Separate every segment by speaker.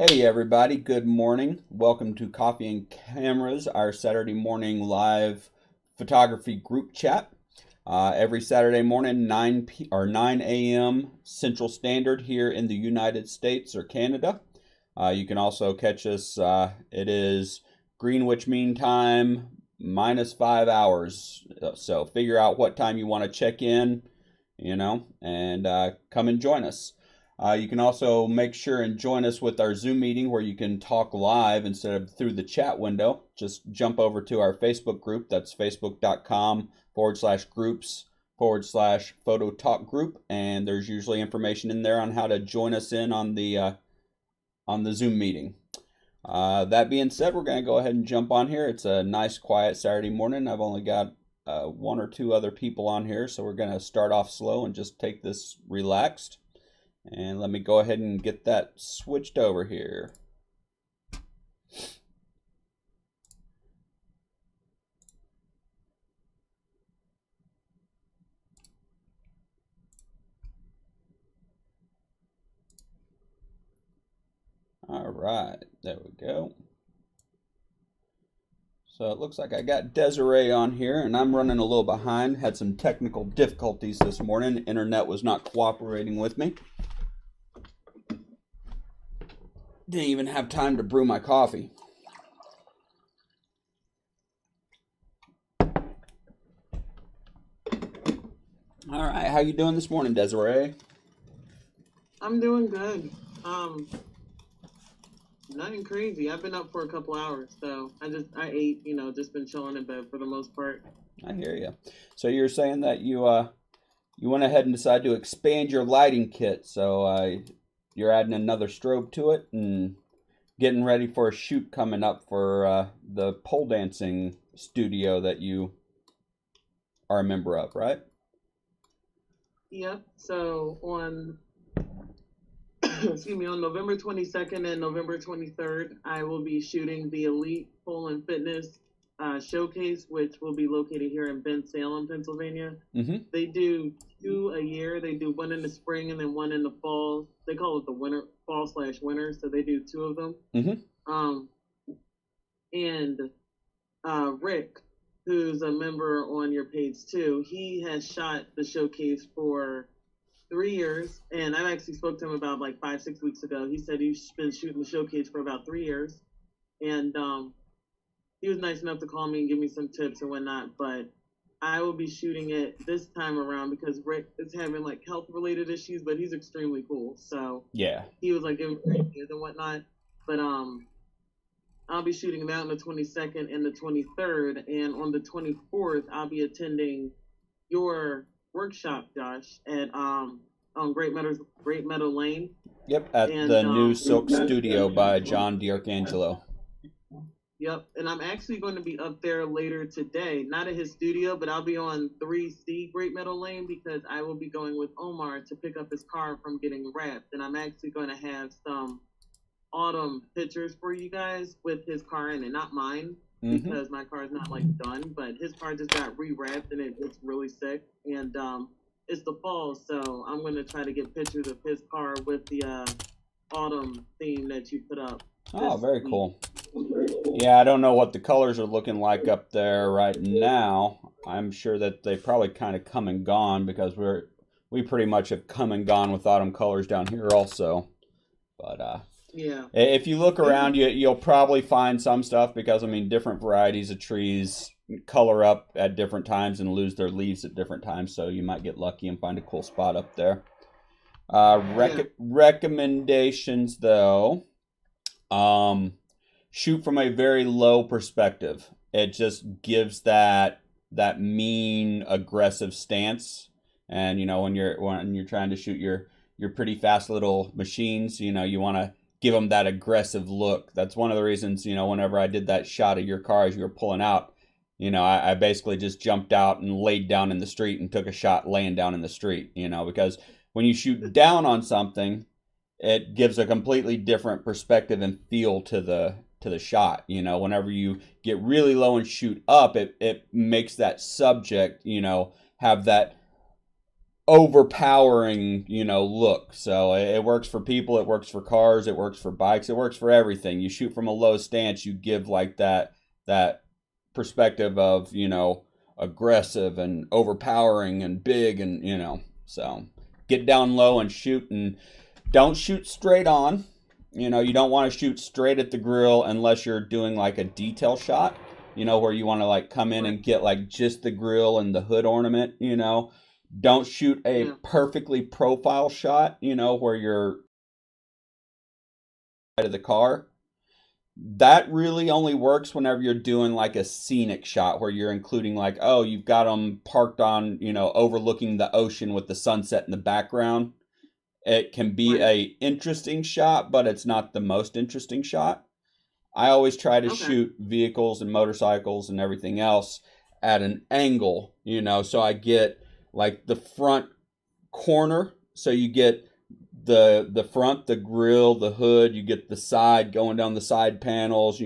Speaker 1: Hey everybody, good morning. Welcome to Coffee and Cameras, our Saturday morning live photography group chat. Every Saturday morning, 9 a.m. Central Standard here in the United States or Canada. You can also catch us, it is Greenwich Mean Time minus 5 hours. So figure out what time you want to check in, and come and join us. You can also make sure and join us with our Zoom meeting where you can talk live instead of through the chat window. Just jump over to our Facebook group. That's facebook.com/groups/photo talk group. And there's usually information in there on how to join us in on the Zoom meeting. That being said, we're going to go ahead and jump on here. It's a nice, quiet Saturday morning. I've only got one or two other people on here, so we're going to start off slow and just take this relaxed. And let me go ahead and get that switched over here. All right, there we go. So it looks like I got Desiree on here, and I'm running a little behind. Had some technical difficulties this morning. Internet was not cooperating with me. Didn't even have time to brew my coffee. All right, how you doing this morning, Desiree?
Speaker 2: I'm doing good. Nothing crazy. I've been up for a couple hours, so I ate, just been chilling in bed for the most part.
Speaker 1: I hear you. So you're saying that you went ahead and decided to expand your lighting kit. So you're adding another strobe to it and getting ready for a shoot coming up for the pole dancing studio that you are a member of, right?
Speaker 2: Yep. So on on November 22nd and November 23rd, I will be shooting the Elite Pole and Fitness showcase, which will be located here in Bensalem, Pennsylvania.
Speaker 1: Mm-hmm.
Speaker 2: They do two a year. They do one in the spring and then one in the fall. They call it the fall/winter, so they do two of them.
Speaker 1: Mm-hmm.
Speaker 2: And Rick, who's a member on your page too, he has shot the showcase for 3 years, and I actually spoke to him about like 5-6 weeks ago. He said he's been shooting the showcase for about 3 years, and he was nice enough to call me and give me some tips and whatnot. But I will be shooting it this time around because Rick is having like health related issues, but he's extremely cool. So
Speaker 1: yeah,
Speaker 2: he was like giving me ideas and whatnot. But I'll be shooting that on the 22nd and the 23rd, and on the 24th I'll be attending your workshop, Josh, at on Great Meadow Lane.
Speaker 1: Yep, at the new Silk Studio by John D'Arcangelo.
Speaker 2: Yep, and I'm actually going to be up there later today, not at his studio, but I'll be on 3C Great Meadow Lane because I will be going with Omar to pick up his car from getting wrapped, and I'm actually going to have some autumn pictures for you guys with his car in it, not mine. Because my car is not like done, but his car just got rewrapped and it looks really sick. And it's the fall, so I'm gonna try to get pictures of his car with the autumn theme that you put up.
Speaker 1: Oh, very cool. Yeah, I don't know what the colors are looking like up there right now. I'm sure that they probably kind of come and gone because we pretty much have come and gone with autumn colors down here also. But
Speaker 2: yeah,
Speaker 1: if you look around, you'll probably find some stuff because, I mean, different varieties of trees color up at different times and lose their leaves at different times. So you might get lucky and find a cool spot up there. Recommendations, though, shoot from a very low perspective. It just gives that mean, aggressive stance. And, when you're trying to shoot your pretty fast little machines, you want to give them that aggressive look. That's one of the reasons, whenever I did that shot of your car as you were pulling out, I basically just jumped out and laid down in the street and took a shot laying down in the street, because when you shoot down on something, it gives a completely different perspective and feel to the shot. Whenever you get really low and shoot up, it makes that subject, have that overpowering, look. So it works for people, it works for cars, it works for bikes, it works for everything. You shoot from a low stance, you give like that perspective of, aggressive and overpowering and big, and so get down low and shoot, and don't shoot straight on. You don't want to shoot straight at the grill unless you're doing like a detail shot, where you want to like come in and get like just the grill and the hood ornament. Don't shoot a perfectly profile shot, where you're out of the car. That really only works whenever you're doing like a scenic shot where you're including like, oh, you've got them parked on, overlooking the ocean with the sunset in the background. It can be a interesting shot, but it's not the most interesting shot. I always try to shoot vehicles and motorcycles and everything else at an angle, so I get like the front corner. So you get the front, the grill, the hood, you get the side going down the side panels,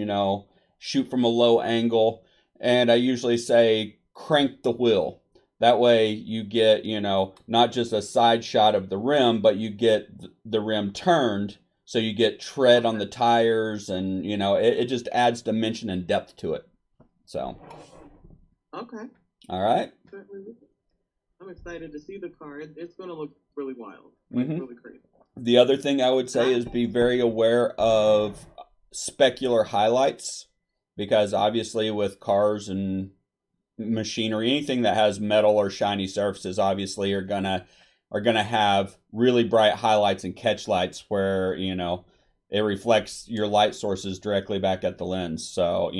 Speaker 1: shoot from a low angle. And I usually say crank the wheel. That way you get, not just a side shot of the rim, but you get the rim turned. So you get tread on the tires, and, it just adds dimension and depth to it. So.
Speaker 2: Okay.
Speaker 1: All right.
Speaker 2: I'm excited to see the car. It's going to look really wild. Really crazy.
Speaker 1: The other thing I would say is be very aware of specular highlights, because obviously with cars and machinery, anything that has metal or shiny surfaces obviously are gonna have really bright highlights and catch lights where it reflects your light sources directly back at the lens. So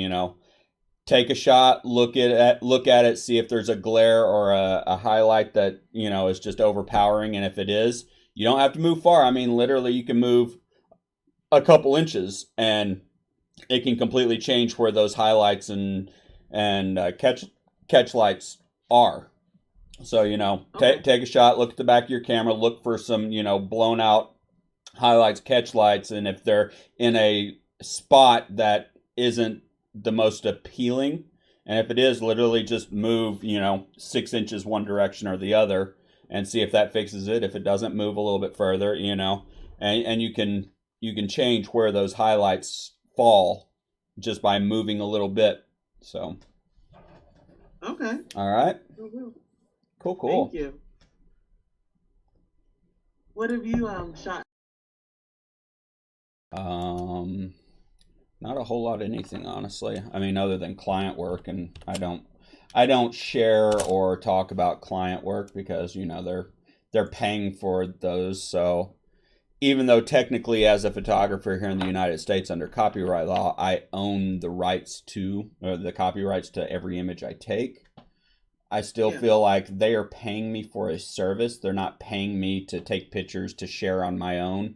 Speaker 1: take a shot, look at it, see if there's a glare or a highlight that is just overpowering, and if it is, you don't have to move far. I mean, literally, you can move a couple inches, and it can completely change where those highlights and catch lights are. So take a shot, look at the back of your camera, look for some blown out highlights, catch lights, and if they're in a spot that isn't the most appealing, and if it is, literally just move 6 inches one direction or the other, and see if that fixes it. If it doesn't, move a little bit further, and you can change where those highlights fall just by moving a little bit. So.
Speaker 2: Okay.
Speaker 1: All right. Cool.
Speaker 2: Thank you. What have you shot?
Speaker 1: Not a whole lot of anything, honestly. I mean, other than client work, and I don't share or talk about client work because they're paying for those. So even though technically as a photographer here in the United States under copyright law, I own the rights to the copyrights to every image I take, I still feel like they are paying me for a service. They're not paying me to take pictures to share on my own,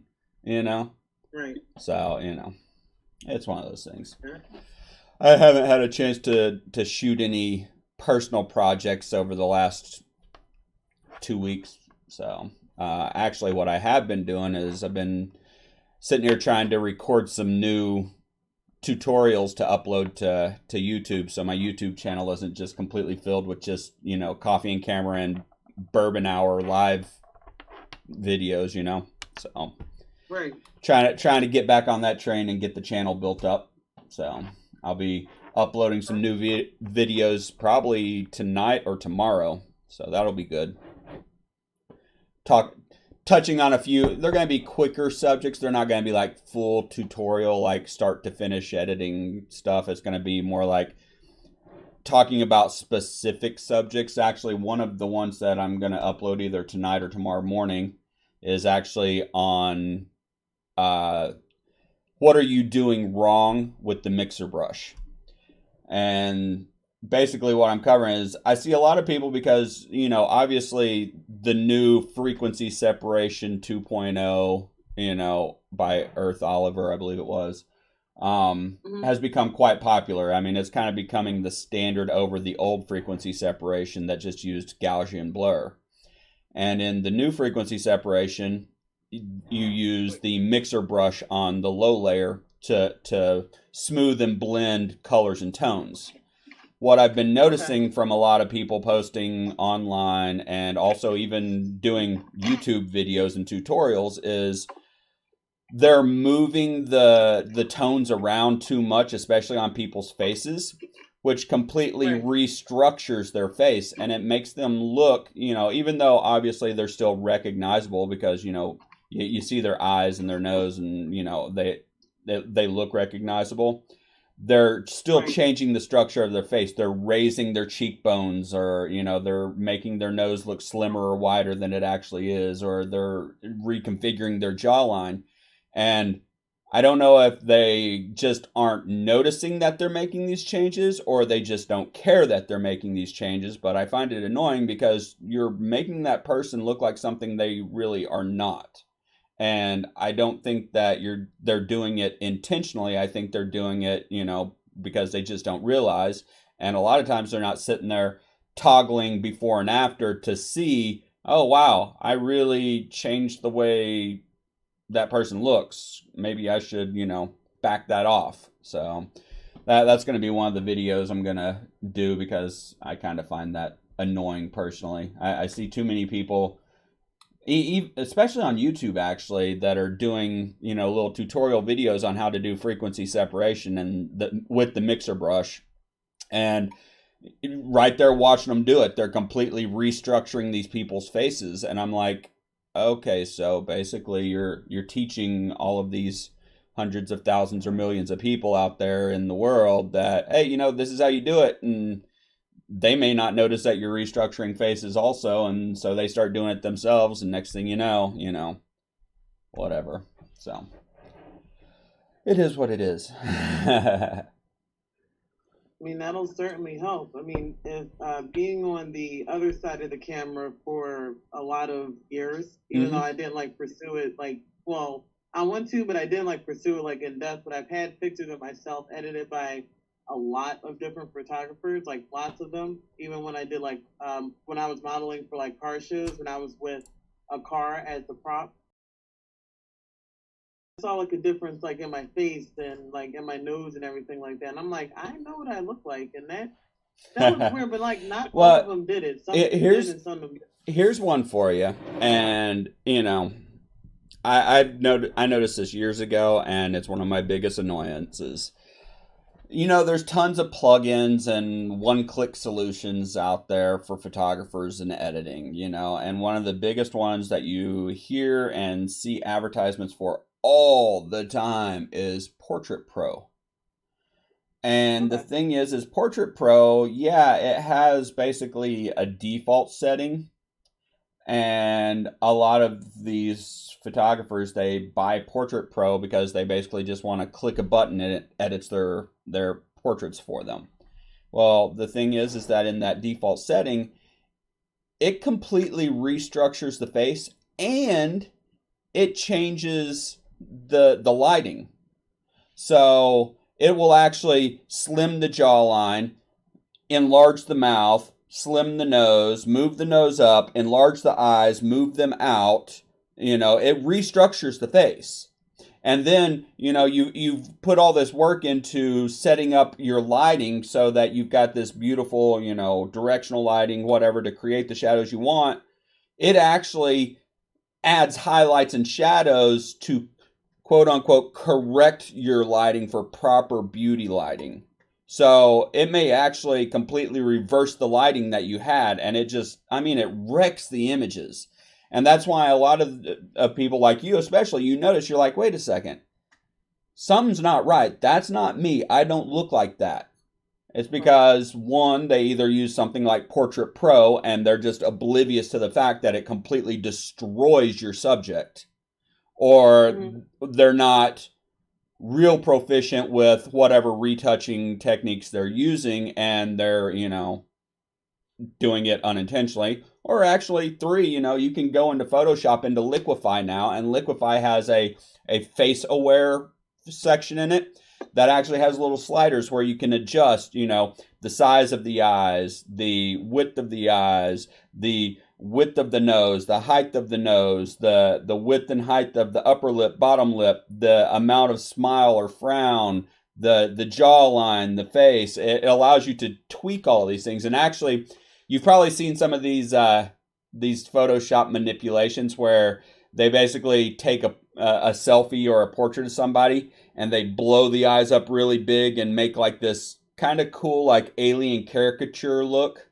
Speaker 2: Right.
Speaker 1: So, it's one of those things. I haven't had a chance to shoot any personal projects over the last 2 weeks. So, actually what I have been doing is I've been sitting here trying to record some new tutorials to upload to YouTube, so my YouTube channel isn't just completely filled with just coffee and camera and bourbon hour live videos, so
Speaker 2: right,
Speaker 1: trying to get back on that train and get the channel built up. So I'll be uploading some new videos probably tonight or tomorrow, so that'll be good. Touching on a few, they're going to be quicker subjects. They're not going to be like full tutorial, like start to finish editing stuff. It's going to be more like talking about specific subjects. Actually, one of the ones that I'm going to upload either tonight or tomorrow morning is actually on what are you doing wrong with the mixer brush. And basically what I'm covering is I see a lot of people because, obviously the new frequency separation 2.0, by Earth Oliver, I believe it was, has become quite popular. I mean, it's kind of becoming the standard over the old frequency separation that just used Gaussian blur. And in the new frequency separation, you use the mixer brush on the low layer to smooth and blend colors and tones. what I've been
Speaker 2: Okay.
Speaker 1: noticing from a lot of people posting online and also even doing YouTube videos and tutorials is they're moving the tones around too much, especially on people's faces, which completely
Speaker 2: Right.
Speaker 1: restructures their face and it makes them look, even though obviously they're still recognizable because, you see their eyes and their nose and, they look recognizable. They're still
Speaker 2: Right.
Speaker 1: changing the structure of their face. They're raising their cheekbones or, they're making their nose look slimmer or wider than it actually is, or they're reconfiguring their jawline. And I don't know if they just aren't noticing that they're making these changes or they just don't care that they're making these changes. But I find it annoying because you're making that person look like something they really are not. And I don't think that they're doing it intentionally. I think they're doing it, because they just don't realize. And a lot of times they're not sitting there toggling before and after to see, oh wow, I really changed the way that person looks. Maybe I should, back that off. So that's going to be one of the videos I'm going to do because I kind of find that annoying personally. I see too many people, especially on YouTube, actually, that are doing, little tutorial videos on how to do frequency separation and with the mixer brush. And right there watching them do it, they're completely restructuring these people's faces. And I'm like, okay, so basically you're teaching all of these hundreds of thousands or millions of people out there in the world that, hey, this is how you do it. And they may not notice that you're restructuring faces also, and so they start doing it themselves, and next thing you know, whatever. So it is what it is.
Speaker 2: I mean, that'll certainly help. I mean, if being on the other side of the camera for a lot of years, even though
Speaker 1: Hmm.
Speaker 2: I didn't like pursue it, like, well, I want to, but I didn't like pursue it like in depth. But I've had pictures of myself edited by a lot of different photographers, like lots of them. Even when I did like when I was modeling for like car shows, when I was with a car as the prop, saw like a difference like in my face and like in my nose and everything like that. And I'm like, I know what I look like, and that was weird. But like, not all of
Speaker 1: Well,
Speaker 2: them did it. Some of them did,
Speaker 1: here's
Speaker 2: and some of them didn't.
Speaker 1: here's one for you, and I noticed this years ago, and it's one of my biggest annoyances. There's tons of plugins and one-click solutions out there for photographers and editing, and one of the biggest ones that you hear and see advertisements for all the time is Portrait Pro. And the
Speaker 2: Okay.
Speaker 1: thing is Portrait Pro, yeah, it has basically a default setting, and a lot of these photographers, they buy Portrait Pro because they basically just want to click a button and it edits their portraits for them. Well, the thing is that in that default setting, it completely restructures the face and it changes the lighting. So it will actually slim the jawline, enlarge the mouth, slim the nose, move the nose up, enlarge the eyes, move them out. It restructures the face. And then, you've put all this work into setting up your lighting so that you've got this beautiful, directional lighting, whatever, to create the shadows you want. It actually adds highlights and shadows to quote unquote correct your lighting for proper beauty lighting. So it may actually completely reverse the lighting that you had, and it wrecks the images. And that's why a lot of people like you, especially, you notice you're like, wait a second, something's not right. That's not me. I don't look like that. It's
Speaker 2: Right.
Speaker 1: because one, they either use something like Portrait Pro and they're just oblivious to the fact that it completely destroys your subject, or
Speaker 2: Mm-hmm.
Speaker 1: they're not real proficient with whatever retouching techniques they're using and they're, doing it unintentionally. Or actually, three, you can go into Photoshop into Liquify now, and Liquify has a face aware section in it that actually has little sliders where you can adjust, the size of the eyes, the width of the eyes, the width of the nose, the height of the nose, the width and height of the upper lip, bottom lip, the amount of smile or frown, the jawline, the face. It allows you to tweak all these things. And actually, you've probably seen some of these Photoshop manipulations where they basically take a selfie or a portrait of somebody and they blow the eyes up really big and make like this kind of cool like alien caricature look,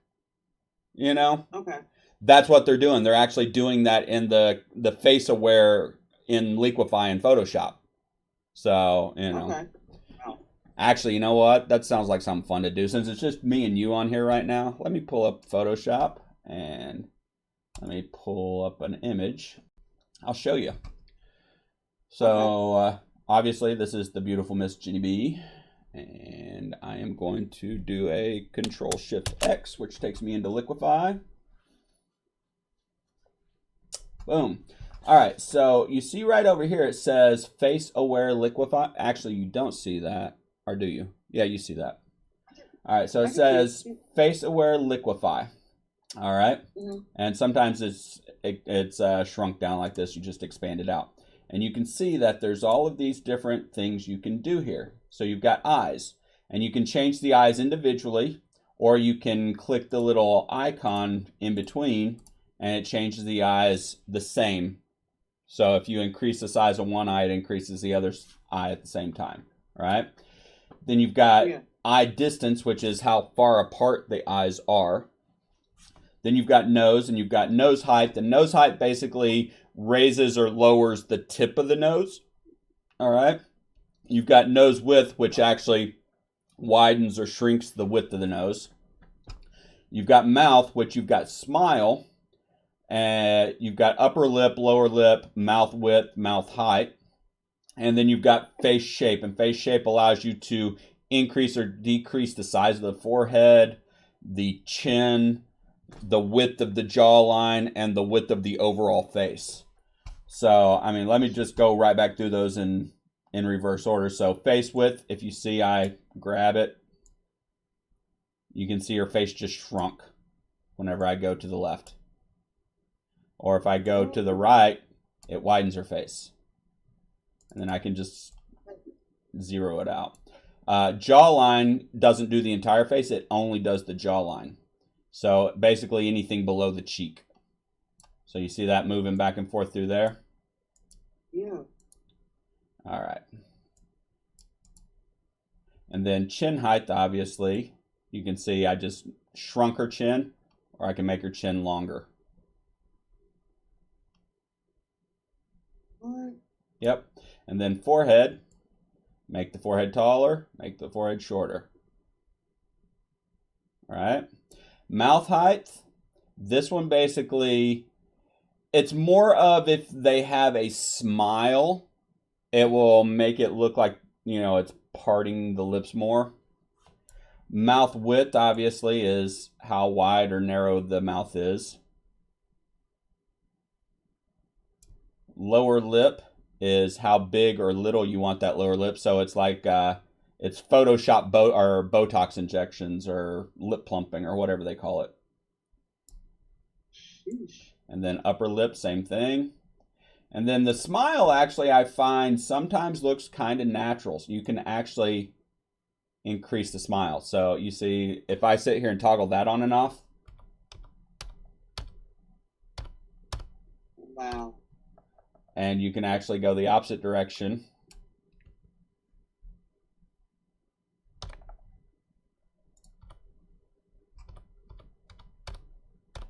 Speaker 1: you know?
Speaker 2: Okay.
Speaker 1: That's what they're doing. They're actually doing that in the face aware in Liquify and Photoshop. So, you know.
Speaker 2: Okay. Wow.
Speaker 1: Actually, you know what? That sounds like something fun to do. Since it's just me and you on here right now, let me pull up Photoshop and let me pull up an image. I'll show you. So, obviously, this is the beautiful Miss Ginny B. And I am going to do a Control-Shift-X, which takes me into Liquify. Boom. All right, so you see right over here it says Face Aware Liquify. Actually, you don't see that, or do you? Yeah, you see that. All right, so it says Face Aware Liquify. All right, and sometimes it's shrunk down like this. You just expand it out, and you can see that there's all of these different things you can do here. So you've got eyes, and you can change the eyes individually, or you can click the little icon in between, and it changes the eyes the same. So if you increase the size of one eye, it increases the other eye at the same time, right? Then you've got eye distance, which is how far apart the eyes are. Then you've got nose, and you've got nose height. The nose height basically raises or lowers the tip of the nose, all right? You've got nose width, which actually widens or shrinks the width of the nose. You've got mouth, which you've got smile. You've got upper lip, lower lip, mouth width, mouth height. And then you've got face shape. And face shape allows you to increase or decrease the size of the forehead, the chin, the width of the jawline, and the width of the overall face. So, I mean, let me just go right back through those in reverse order. So face width, if you see I grab it, you can see her face just shrunk whenever I go to the left. Or if I go to the right, it widens her face. And then I can just zero it out. Jawline doesn't do the entire face. It only does the jawline. So basically anything below the cheek. So you see that moving back and forth through there?
Speaker 2: Yeah.
Speaker 1: All right. And then chin height, obviously. You can see I just shrunk her chin, or I can make her chin longer.
Speaker 2: What?
Speaker 1: Yep. And then forehead, make the forehead taller, make the forehead shorter. All right. Mouth height, this one basically, it's more of if they have a smile, it will make it look like, you know, it's parting the lips more. Mouth width, obviously, is how wide or narrow the mouth is. Lower lip is how big or little you want that lower lip. So it's like it's Photoshop or Botox injections or lip plumping or whatever they call it.
Speaker 2: Sheesh.
Speaker 1: And then upper lip, same thing. And then the smile, actually, I find sometimes looks kind of natural. So you can actually increase the smile. So you see, if I sit here and toggle that on and off.
Speaker 2: Wow.
Speaker 1: And you can actually go the opposite direction.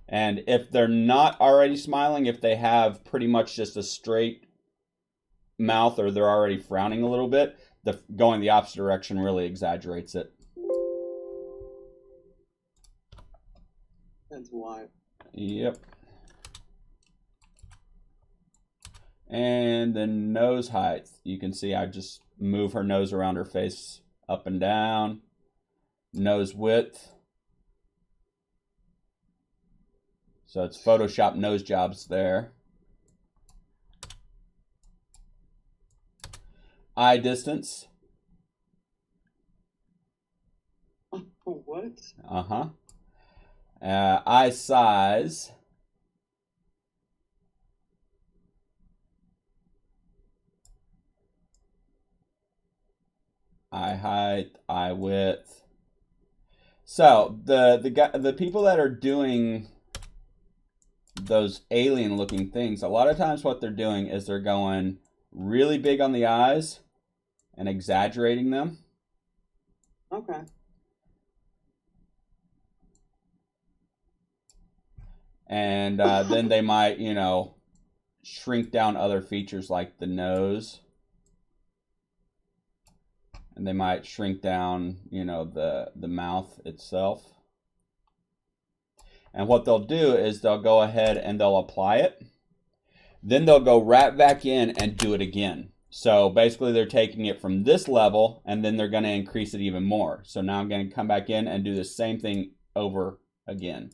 Speaker 1: And if they're not already smiling, if they have pretty much just a straight mouth or they're already frowning a little bit, going the opposite direction really exaggerates it.
Speaker 2: That's wild.
Speaker 1: Yep. And then nose height. You can see I just move her nose around her face up and down. Nose width. So it's Photoshop nose jobs there. Eye distance.
Speaker 2: What?
Speaker 1: Uh-huh. Eye size. eye height, eye width. So the people that are doing those alien looking things, a lot of times what they're doing is they're going really big on the eyes and exaggerating them.
Speaker 2: Okay.
Speaker 1: And then they might, shrink down other features like the nose. And they might shrink down, the mouth itself. And what they'll do is they'll go ahead and they'll apply it. Then they'll go right back in and do it again. So basically they're taking it from this level and then they're going to increase it even more. So now I'm going to come back in and do the same thing over again.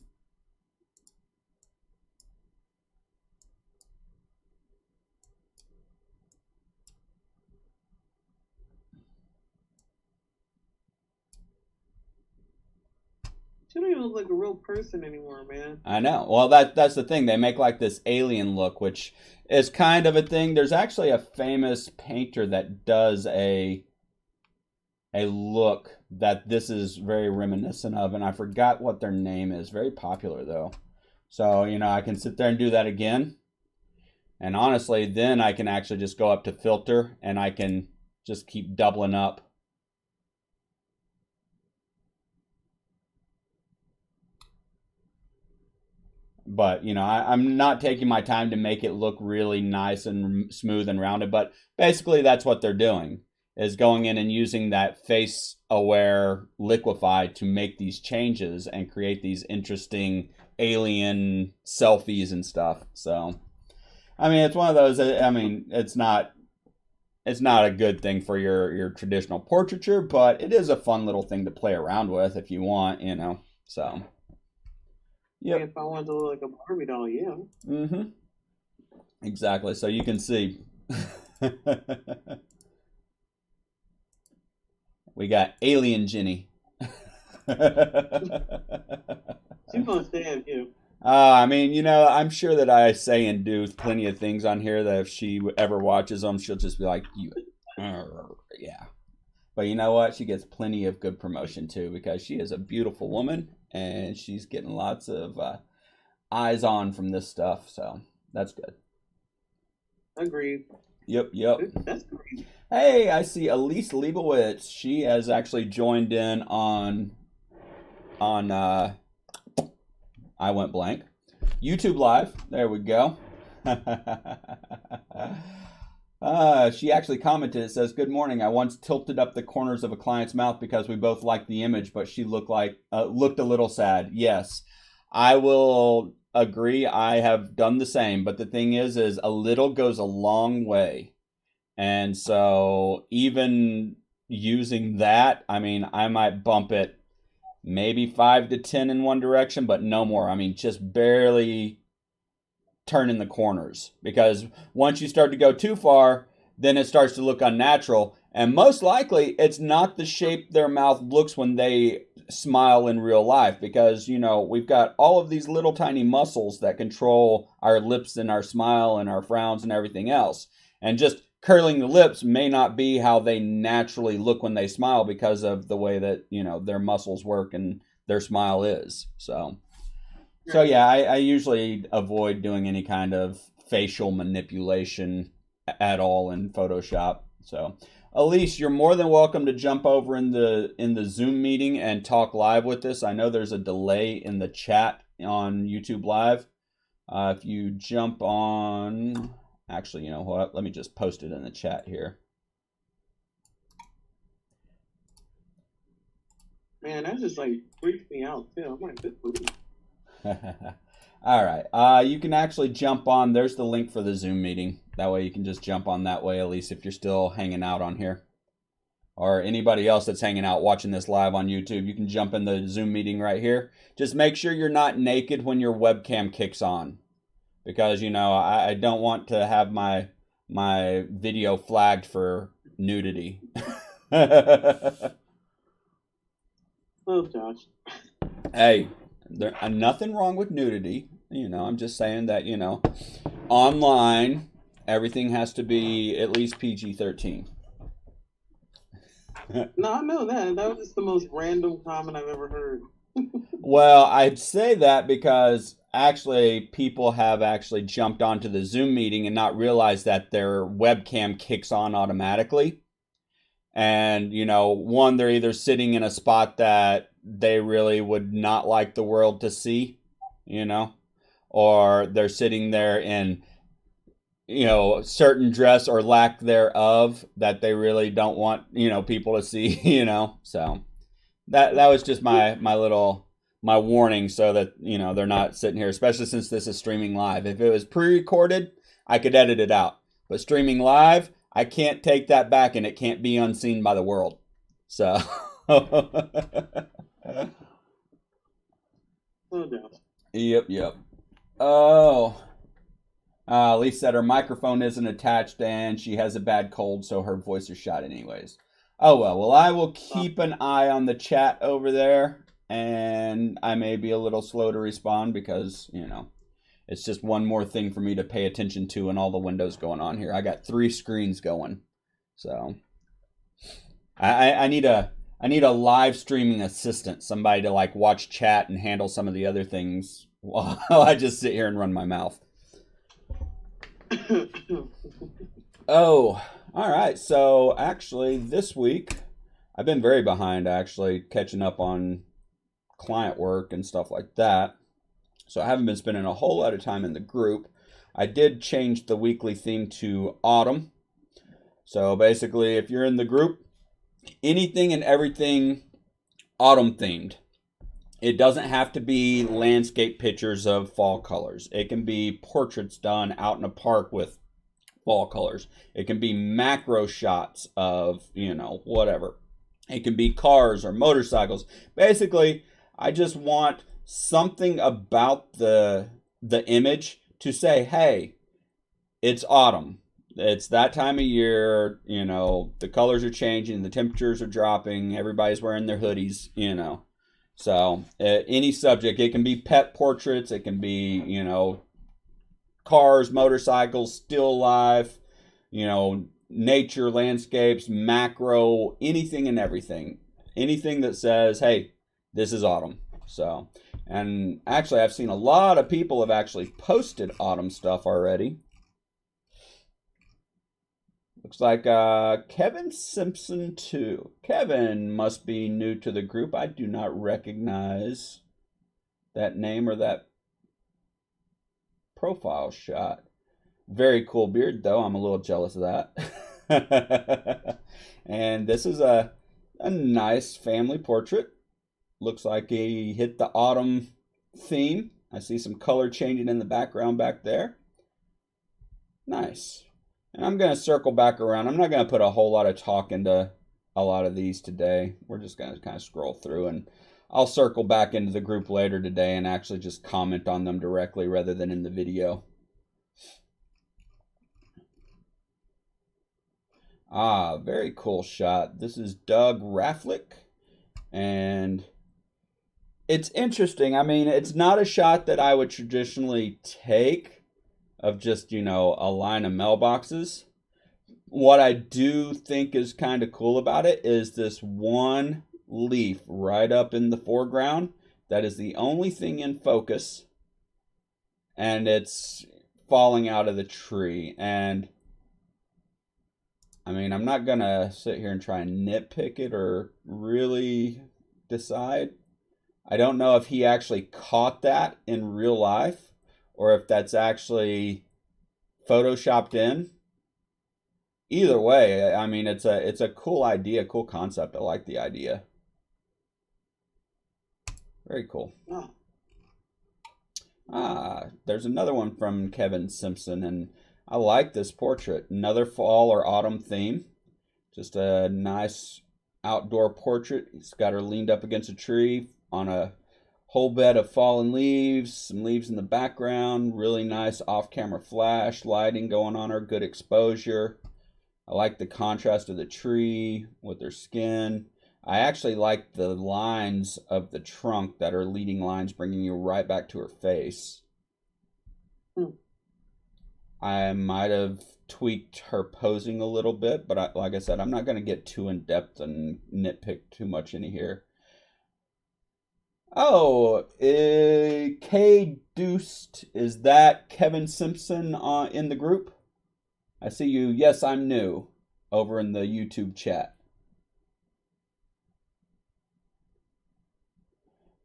Speaker 2: She don't even look like a real person anymore, man.
Speaker 1: I know. Well, that's the thing. They make like this alien look, which is kind of a thing. There's actually a famous painter that does a look that this is very reminiscent of, and I forgot what their name is. Very popular though. So, I can sit there and do that again. And honestly, then I can actually just go up to filter and I can just keep doubling up. But, I'm not taking my time to make it look really nice and smooth and rounded. But basically, that's what they're doing, is going in and using that face-aware liquify to make these changes and create these interesting alien selfies and stuff. So, it's one of those, it's not a good thing for your traditional portraiture, but it is a fun little thing to play around with if you want, so...
Speaker 2: Yep. If I wanted to look like a Barbie doll, yeah.
Speaker 1: Mm-hmm. Exactly. So you can see. We got Alien Jenny.
Speaker 2: She's gonna stay at you.
Speaker 1: I'm sure that I say and do plenty of things on here that if she ever watches them, she'll just be like, yeah. But you know what? She gets plenty of good promotion too because she is a beautiful woman and she's getting lots of eyes on from this stuff. So that's good.
Speaker 2: Agreed.
Speaker 1: Yep.
Speaker 2: That's great.
Speaker 1: Hey, I see Elise Leibowitz. She has actually joined in on I went blank. YouTube Live. There we go. She actually commented, it says, "Good morning. I once tilted up the corners of a client's mouth because we both liked the image, but she looked a little sad." Yes, I will agree. I have done the same, but the thing is a little goes a long way. And so even using that, I might bump it maybe 5 to 10 in one direction, but no more. Just barely turning the corners, because once you start to go too far, then it starts to look unnatural, and most likely it's not the shape their mouth looks when they smile in real life, because we've got all of these little tiny muscles that control our lips and our smile and our frowns and everything else, and just curling the lips may not be how they naturally look when they smile because of the way that their muscles work and their smile is. So yeah, I usually avoid doing any kind of facial manipulation at all in Photoshop. So, Elise, you're more than welcome to jump over in the Zoom meeting and talk live with us. I know there's a delay in the chat on YouTube Live. If you jump on, actually, you know what? Let me just post it in the chat here.
Speaker 2: Man, that just freaked me out too. I'm like, good grief.
Speaker 1: All right. You can actually jump on. There's the link for the Zoom meeting. That way you can just jump on that way, at least if you're still hanging out on here. Or anybody else that's hanging out watching this live on YouTube, you can jump in the Zoom meeting right here. Just make sure you're not naked when your webcam kicks on. Because, I don't want to have my video flagged for nudity.
Speaker 2: Oh, Josh.
Speaker 1: Hey. There's nothing wrong with nudity. I'm just saying that, online, everything has to be at least PG-13.
Speaker 2: No, I know that. That was just the most random comment I've ever heard.
Speaker 1: Well, I'd say that because actually people have actually jumped onto the Zoom meeting and not realized that their webcam kicks on automatically. And, one, they're either sitting in a spot that they really would not like the world to see, you know, or they're sitting there in, certain dress or lack thereof that they really don't want, people to see, So that was just my warning so that, they're not sitting here, especially since this is streaming live. If it was pre-recorded, I could edit it out. But streaming live, I can't take that back and it can't be unseen by the world. So
Speaker 2: Oh, no.
Speaker 1: Yep. Oh, Lisa said her microphone isn't attached and she has a bad cold, so her voice is shot anyways. Oh, well, I will keep an eye on the chat over there, and I may be a little slow to respond because, it's just one more thing for me to pay attention to and all the windows going on here. I got 3 screens going. So I need a live streaming assistant, somebody to like watch chat and handle some of the other things while I just sit here and run my mouth. Oh, all right. So actually this week I've been very behind actually catching up on client work and stuff like that. So I haven't been spending a whole lot of time in the group. I did change the weekly theme to autumn. So basically, if you're in the group, anything and everything autumn themed. It doesn't have to be landscape pictures of fall colors. It can be portraits done out in a park with fall colors. It can be macro shots of, whatever. It can be cars or motorcycles. Basically, I just want something about the image to say, hey, it's autumn. It's that time of year, the colors are changing, the temperatures are dropping, everybody's wearing their hoodies, So, any subject, it can be pet portraits, it can be, cars, motorcycles, still life, nature, landscapes, macro, anything and everything. Anything that says, hey, this is autumn. So, and actually, I've seen a lot of people have actually posted autumn stuff already. Looks like Kevin Simpson too. Kevin must be new to the group. I do not recognize that name or that profile shot. Very cool beard though. I'm a little jealous of that. And this is a nice family portrait. Looks like he hit the autumn theme. I see some color changing in the background back there. Nice. And I'm going to circle back around. I'm not going to put a whole lot of talk into a lot of these today. We're just going to kind of scroll through, and I'll circle back into the group later today and actually just comment on them directly rather than in the video. Very cool shot. This is Doug Rafflick, and it's interesting. I mean, it's not a shot that I would traditionally take of just, a line of mailboxes. What I do think is kind of cool about it is this one leaf right up in the foreground. That is the only thing in focus. And it's falling out of the tree. And I mean, I'm not going to sit here and try and nitpick it or really decide. I don't know if he actually caught that in real life or if that's actually photoshopped in. Either way, I mean, it's a cool idea, cool concept. I like the idea. Very cool. There's another one from Kevin Simpson, and I like this portrait. Another fall or autumn theme. Just a nice outdoor portrait. He's got her leaned up against a tree on a whole bed of fallen leaves, some leaves in the background, really nice off-camera flash, lighting going on her, good exposure. I like the contrast of the tree with her skin. I actually like the lines of the trunk that are leading lines, bringing you right back to her face. I might have tweaked her posing a little bit, but like I said, I'm not going to get too in depth and nitpick too much in here. Oh, K Deuced, is that Kevin Simpson in the group? I see you. Yes, I'm new over in the YouTube chat.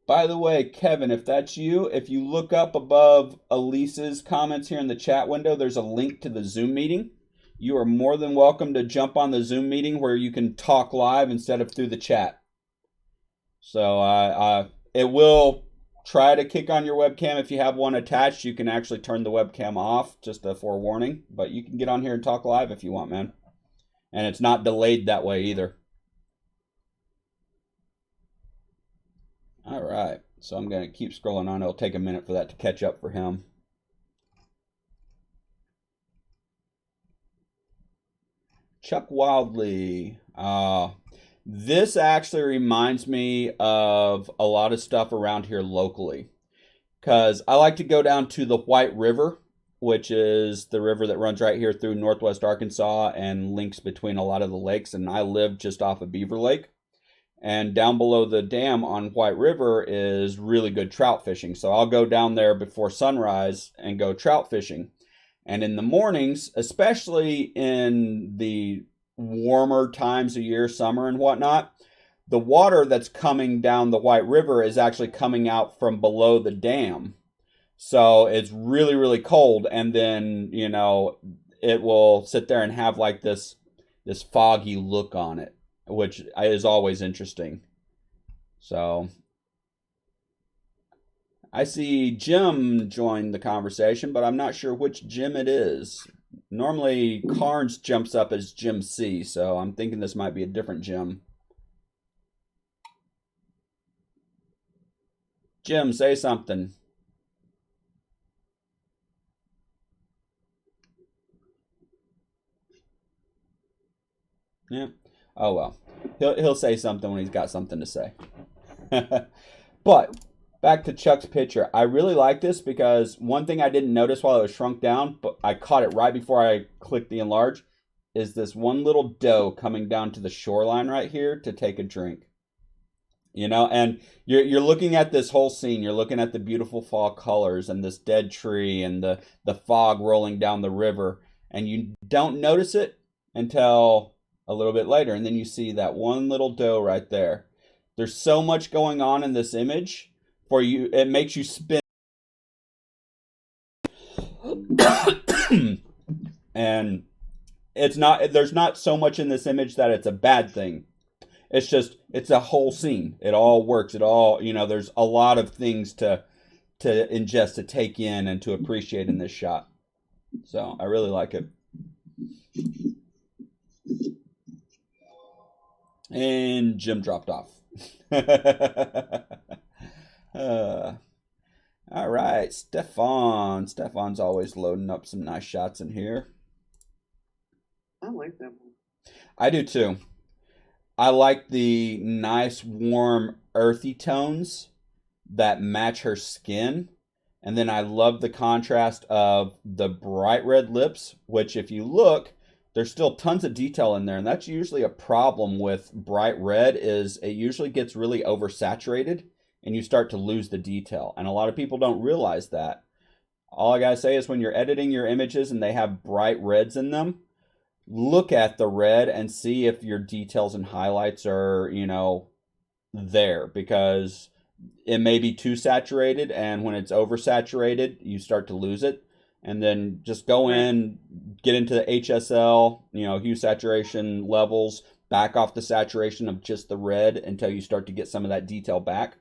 Speaker 1: By the way, Kevin, if that's you, if you look up above Elise's comments here in the chat window, there's a link to the Zoom meeting. You are more than welcome to jump on the Zoom meeting where you can talk live instead of through the chat. So it will try to kick on your webcam. If you have one attached, you can actually turn the webcam off, just a forewarning. But you can get on here and talk live if you want, man. And it's not delayed that way either. All right, so I'm going to keep scrolling on. It'll take a minute for that to catch up for him. Chuck Wildley. This actually reminds me of a lot of stuff around here locally. Because I like to go down to the White River, which is the river that runs right here through northwest Arkansas and links between a lot of the lakes. And I live just off of Beaver Lake. And down below the dam on White River is really good trout fishing. So I'll go down there before sunrise and go trout fishing. And in the mornings, especially in the warmer times of year, summer and whatnot, the water that's coming down the White River is actually coming out from below the dam. So it's really, really cold. And then, you know, it will sit there and have like this foggy look on it, which is always interesting. So I see Jim join the conversation, but I'm not sure which Jim it is. Normally Carnes jumps up as Jim C, so I'm thinking this might be a different Jim. Jim, say something. Yeah. Oh well. He'll say something when he's got something to say. But back to Chuck's picture. I really like this because one thing I didn't notice while it was shrunk down, but I caught it right before I clicked the enlarge, is this one little doe coming down to the shoreline right here to take a drink. You know, and you're looking at this whole scene. You're looking at the beautiful fall colors and this dead tree and the fog rolling down the river, and you don't notice it until a little bit later, and then you see that one little doe right there. There's so much going on in this image for you. It makes you spin. And there's not so much in this image that it's a bad thing. It's just, it's a whole scene. It all works. It all, you know, there's a lot of things to ingest, to take in, and to appreciate in this shot. So I really like it. And Jim dropped off. All right, Stefan. Stefan's always loading up some nice shots in here.
Speaker 2: I like that one.
Speaker 1: I do too. I like the nice, warm, earthy tones that match her skin. And then I love the contrast of the bright red lips, which if you look, there's still tons of detail in there. And that's usually a problem with bright red, is it usually gets really oversaturated and you start to lose the detail. And a lot of people don't realize that. All I gotta say is when you're editing your images and they have bright reds in them, look at the red and see if your details and highlights are, you know, there, because it may be too saturated, and when it's oversaturated, you start to lose it. And then just go in, get into the HSL, you know, hue saturation levels, back off the saturation of just the red until you start to get some of that detail back.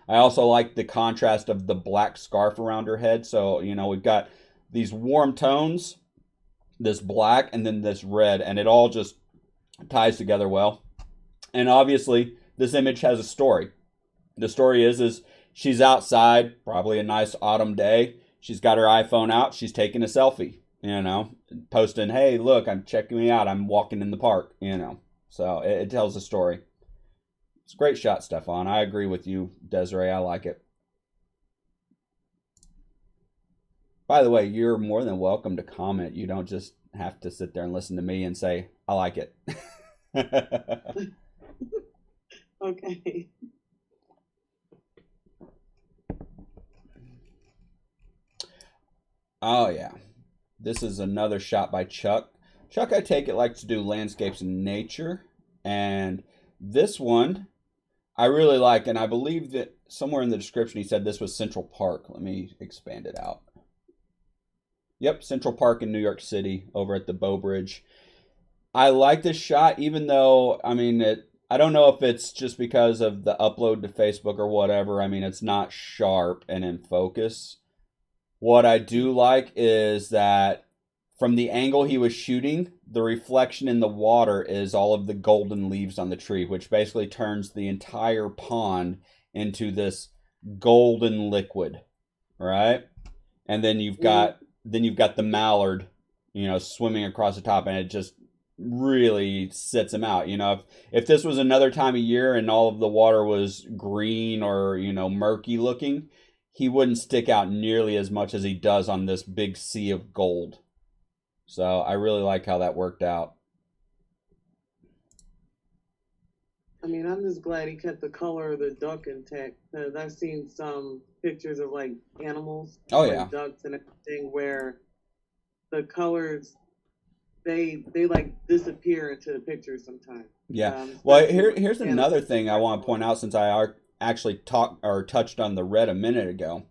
Speaker 1: I also like the contrast of the black scarf around her head. So, you know, we've got these warm tones, this black, and then this red, and it all just ties together well. And obviously, this image has a story. The story is she's outside, probably a nice autumn day. She's got her iPhone out. She's taking a selfie, you know, posting, hey, look, I'm checking me out. I'm walking in the park, you know. So it tells a story. It's a great shot, Stefan. I agree with you, Desiree. I like it. By the way, you're more than welcome to comment. You don't just have to sit there and listen to me and say, I like it.
Speaker 2: Okay.
Speaker 1: Oh, yeah. This is another shot by Chuck. Chuck, I take it, likes to do landscapes and nature. And this one I really like, and I believe that somewhere in the description he said this was Central Park. Let me expand it out. Yep, Central Park in New York City over at the Bow Bridge. I like this shot, even though, I mean, I don't know if it's just because of the upload to Facebook or whatever. I mean, it's not sharp and in focus. What I do like is that from the angle he was shooting, the reflection in the water is all of the golden leaves on the tree, which basically turns the entire pond into this golden liquid, right? And then you've got the mallard, swimming across the top, and it just really sets him out. If this was another time of year and all of the water was green or murky looking, he wouldn't stick out nearly as much as he does on this big sea of gold. So I really like how that worked out.
Speaker 2: I mean, I'm just glad he kept the color of the duck intact because I've seen some pictures of like animals,
Speaker 1: Oh yeah,
Speaker 2: like ducks and everything, where the colors they like disappear into the picture sometimes.
Speaker 1: yeah. Well,
Speaker 2: Especially with
Speaker 1: here's
Speaker 2: animals.
Speaker 1: another thing I want to point out since actually talked or touched on the red a minute ago.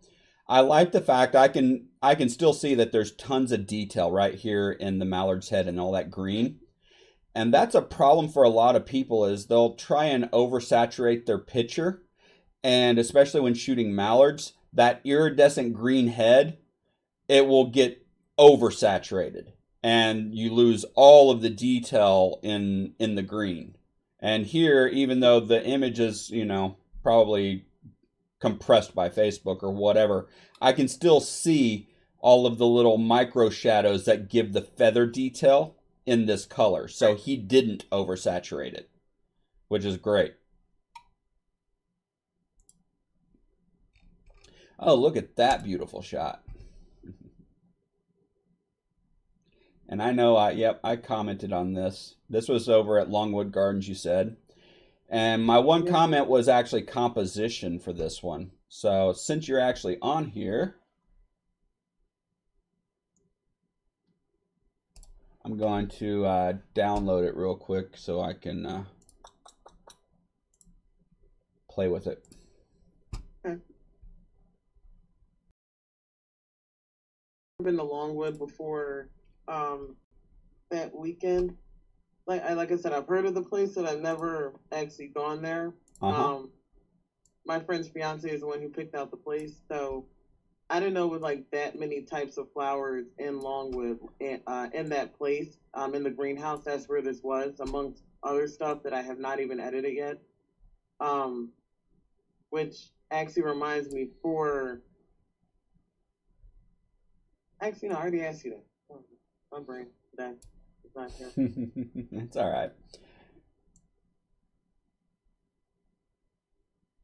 Speaker 1: I like the fact I can still see that there's tons of detail right here in the mallard's head and all that green. And that's a problem for a lot of people is they'll try and oversaturate their picture, and especially when shooting mallards, that iridescent green head, it will get oversaturated and you lose all of the detail in the green. And here, even though the image is, probably compressed by Facebook or whatever, I can still see all of the little micro shadows that give the feather detail in this color. So he didn't oversaturate it, which is great. Oh, look at that beautiful shot. And I know I commented on this. This was over at Longwood Gardens, you said. And my one
Speaker 2: Yep.
Speaker 1: comment was actually composition for this one. So since you're actually on here, I'm going to download it real quick so I can play with it.
Speaker 2: Okay. I've been to Longwood before that weekend. Like I said, I've heard of the place, but I've never actually gone there.
Speaker 1: Uh-huh.
Speaker 2: My friend's fiance is the one who picked out the place, so I didn't know with like that many types of flowers in Longwood in that place in the greenhouse. That's where this was, amongst other stuff that I have not even edited yet. Um, which actually reminds me for actually no, I already asked you that. Oh, my brain that is not here.
Speaker 1: It's all right.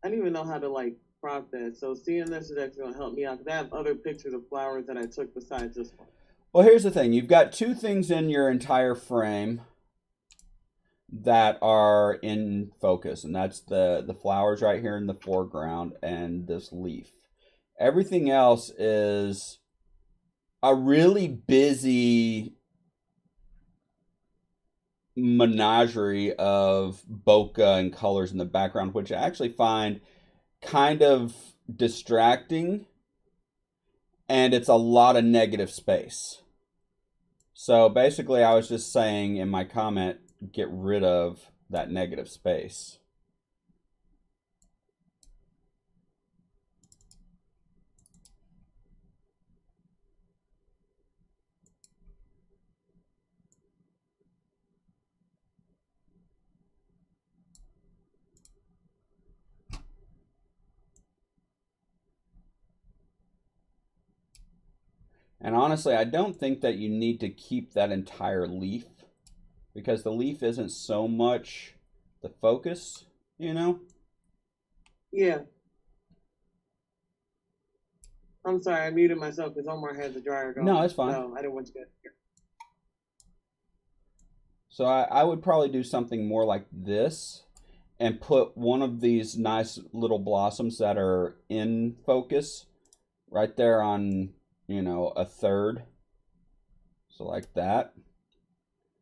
Speaker 2: I didn't even know how to like crop that. So seeing this is actually gonna help me out because I have other pictures of flowers that I took besides this one.
Speaker 1: Well, here's the thing. You've got two things in your entire frame that are in focus, and that's the flowers right here in the foreground and this leaf. Everything else is a really busy menagerie of bokeh and colors in the background, which I actually find kind of distracting, and it's a lot of negative space. So basically, I was just saying in my comment, get rid of that negative space. And honestly, I don't think that you need to keep that entire leaf because the leaf isn't so much the focus.
Speaker 2: Yeah. I'm sorry, I muted myself because Omar has a dryer going.
Speaker 1: No, it's fine.
Speaker 2: So I didn't want you to hear.
Speaker 1: So I would probably do something more like this and put one of these nice little blossoms that are in focus right there on, a third. So like that.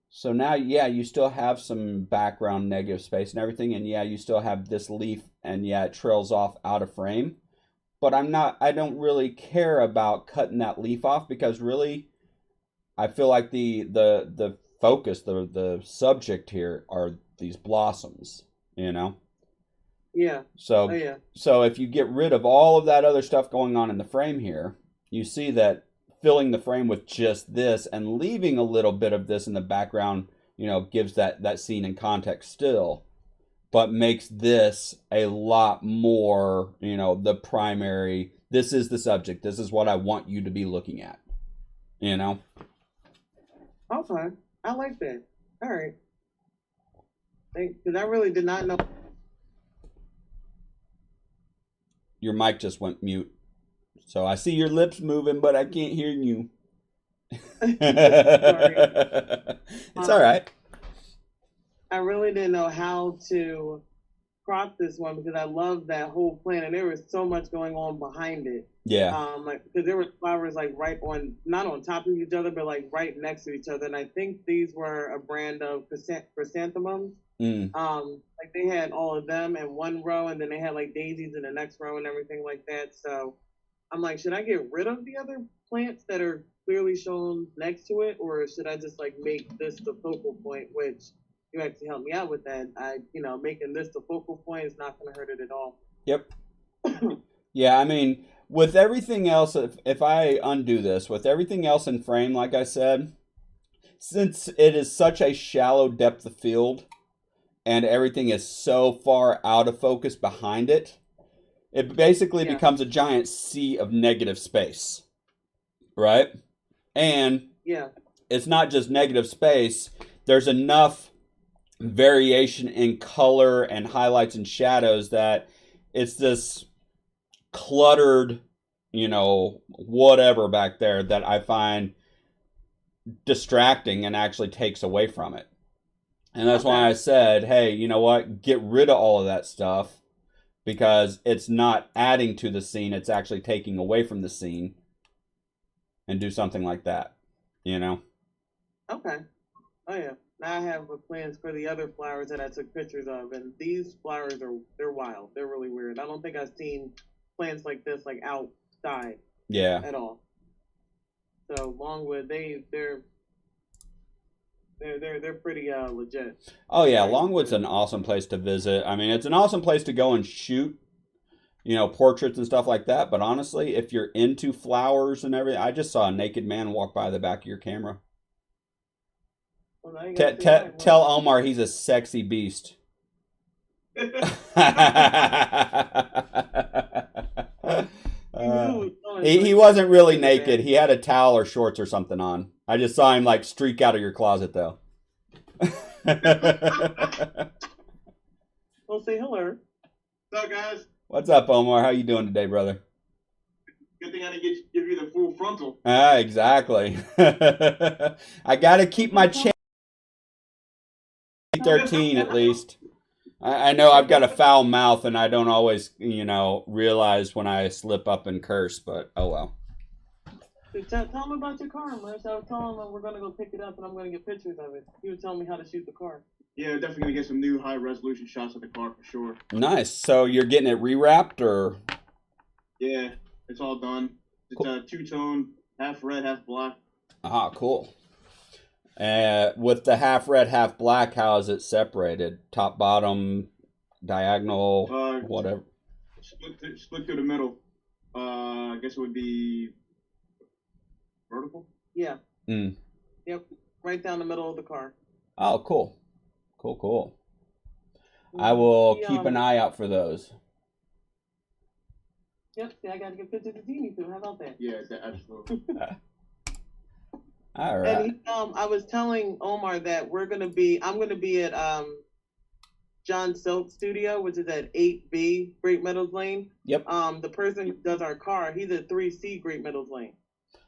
Speaker 1: So now, yeah, you still have some background negative space and everything, and yeah, you still have this leaf, and yeah, it trails off out of frame. But I don't really care about cutting that leaf off because really, I feel like the focus, the subject here are these blossoms,
Speaker 2: Yeah.
Speaker 1: So,
Speaker 2: Oh, yeah.
Speaker 1: so if you get rid of all of that other stuff going on in the frame here, you see that filling the frame with just this and leaving a little bit of this in the background, gives that scene in context still, but makes this a lot more, the primary. This is the subject. This is what I want you to be looking at,
Speaker 2: Okay. I like that. All right. Because I really did not know.
Speaker 1: Your mic just went mute. So I see your lips moving, but I can't hear you.
Speaker 2: Sorry.
Speaker 1: It's all right.
Speaker 2: I really didn't know how to crop this one because I love that whole plant and there was so much going on behind it.
Speaker 1: Yeah.
Speaker 2: Like because there were flowers like right on, not on top of each other, but like right next to each other. And I think these were a brand of chrysanthemums. Like they had all of them in one row, and then they had like daisies in the next row and everything like that. So I'm like, should I get rid of the other plants that are clearly shown next to it, or should I just like make this the focal point? Which you actually helped me out with that. Making this the focal point is not going to hurt it at all.
Speaker 1: Yep. Yeah, I mean, with everything else, if I undo this, with everything else in frame, like I said, since it is such a shallow depth of field and everything is so far out of focus behind it, it basically becomes a giant sea of negative space, right? And it's not just negative space. There's enough variation in color and highlights and shadows that it's this cluttered, whatever back there that I find distracting and actually takes away from it. And that's why I said, hey, you know what? Get rid of all of that stuff because it's not adding to the scene. It's actually taking away from the scene, and do something like that,
Speaker 2: Okay. Oh, yeah. Now I have plans for the other flowers that I took pictures of, and these flowers they're wild. They're really weird. I don't think I've seen plants like this like outside.
Speaker 1: Yeah.
Speaker 2: At all. So Longwood, they're pretty legit.
Speaker 1: Oh yeah, Longwood's an awesome place to visit. I mean, it's an awesome place to go and shoot, portraits and stuff like that. But honestly, if you're into flowers and everything, I just saw a naked man walk by the back of your camera.
Speaker 2: Well,
Speaker 1: tell Omar he's a sexy beast. He wasn't really naked. He had a towel or shorts or something on. I just saw him like streak out of your closet though.
Speaker 2: Well, say hello.
Speaker 3: What's up, guys?
Speaker 1: What's up, Omar? How you doing today, brother?
Speaker 3: Good thing I didn't give you the full frontal.
Speaker 1: Exactly. I gotta keep my channel 13 at least. I know I've got a foul mouth and I don't always, realize when I slip up and curse, but oh well.
Speaker 2: Tell him about your car, man. So I was telling him we're going to go pick it up and I'm going to get pictures of it. He was telling me how to shoot the car.
Speaker 3: Yeah, definitely going to get some new high-resolution shots of the car for sure.
Speaker 1: Nice. So you're getting it rewrapped or?
Speaker 3: Yeah, it's all done. It's cool. Two-tone, half red, half black.
Speaker 1: Ah, cool. With the half red, half black, how is it separated? Top, bottom, diagonal, whatever?
Speaker 3: Split through the middle. I guess it would be vertical?
Speaker 2: Yeah. Yep. Right down the middle of the car.
Speaker 1: Oh, cool. Cool. I will keep an eye out for those.
Speaker 2: Yep. See, I got to get pictures of Genie too. How about that?
Speaker 3: Yeah, absolutely.
Speaker 1: All right.
Speaker 2: And I was telling Omar that I'm going to be at John Silk Studio, which is at 8B Great Meadows Lane.
Speaker 1: Yep.
Speaker 2: The person who does our car, he's at 3C Great Meadows Lane.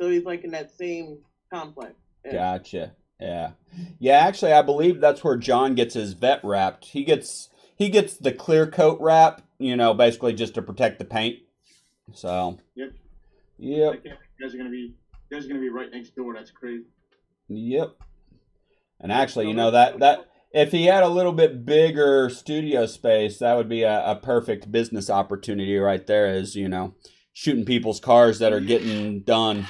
Speaker 2: So he's like in that same complex. Yeah.
Speaker 1: Gotcha. Yeah. Yeah, actually I believe that's where John gets his vet wrapped. He gets the clear coat wrap, basically just to protect the paint. So
Speaker 3: Yep.
Speaker 1: Yep.
Speaker 3: You guys are gonna be right next door. That's crazy.
Speaker 1: Yep. And actually, that if he had a little bit bigger studio space, that would be a perfect business opportunity right there, is, shooting people's cars that are getting done.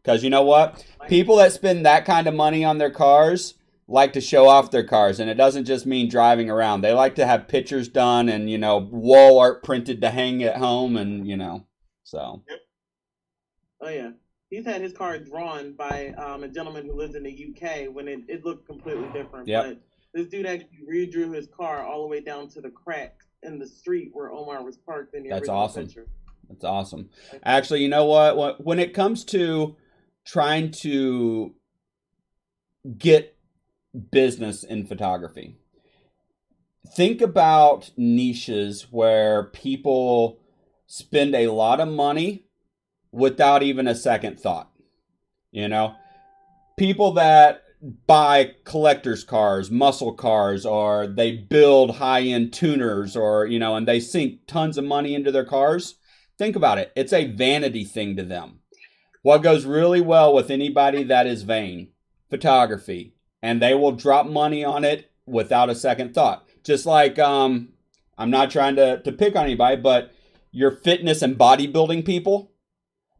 Speaker 1: Because you know what? People that spend that kind of money on their cars like to show off their cars. And it doesn't just mean driving around. They like to have pictures done and, wall art printed to hang at home and, so.
Speaker 3: Yep.
Speaker 2: Oh, yeah. He's had his car drawn by a gentleman who lives in the UK when it looked completely different.
Speaker 1: Yep.
Speaker 2: But this dude actually redrew his car all the way down to the cracks in the street where Omar was parked in the original picture.
Speaker 1: That's awesome. Actually, you know what? When it comes to trying to get business in photography, think about niches where people spend a lot of money without even a second thought. People that buy collector's cars, muscle cars, or they build high-end tuners, or, and they sink tons of money into their cars. Think about it. It's a vanity thing to them. What goes really well with anybody that is vain? Photography. And they will drop money on it without a second thought. Just like, I'm not trying to pick on anybody, but your fitness and bodybuilding people,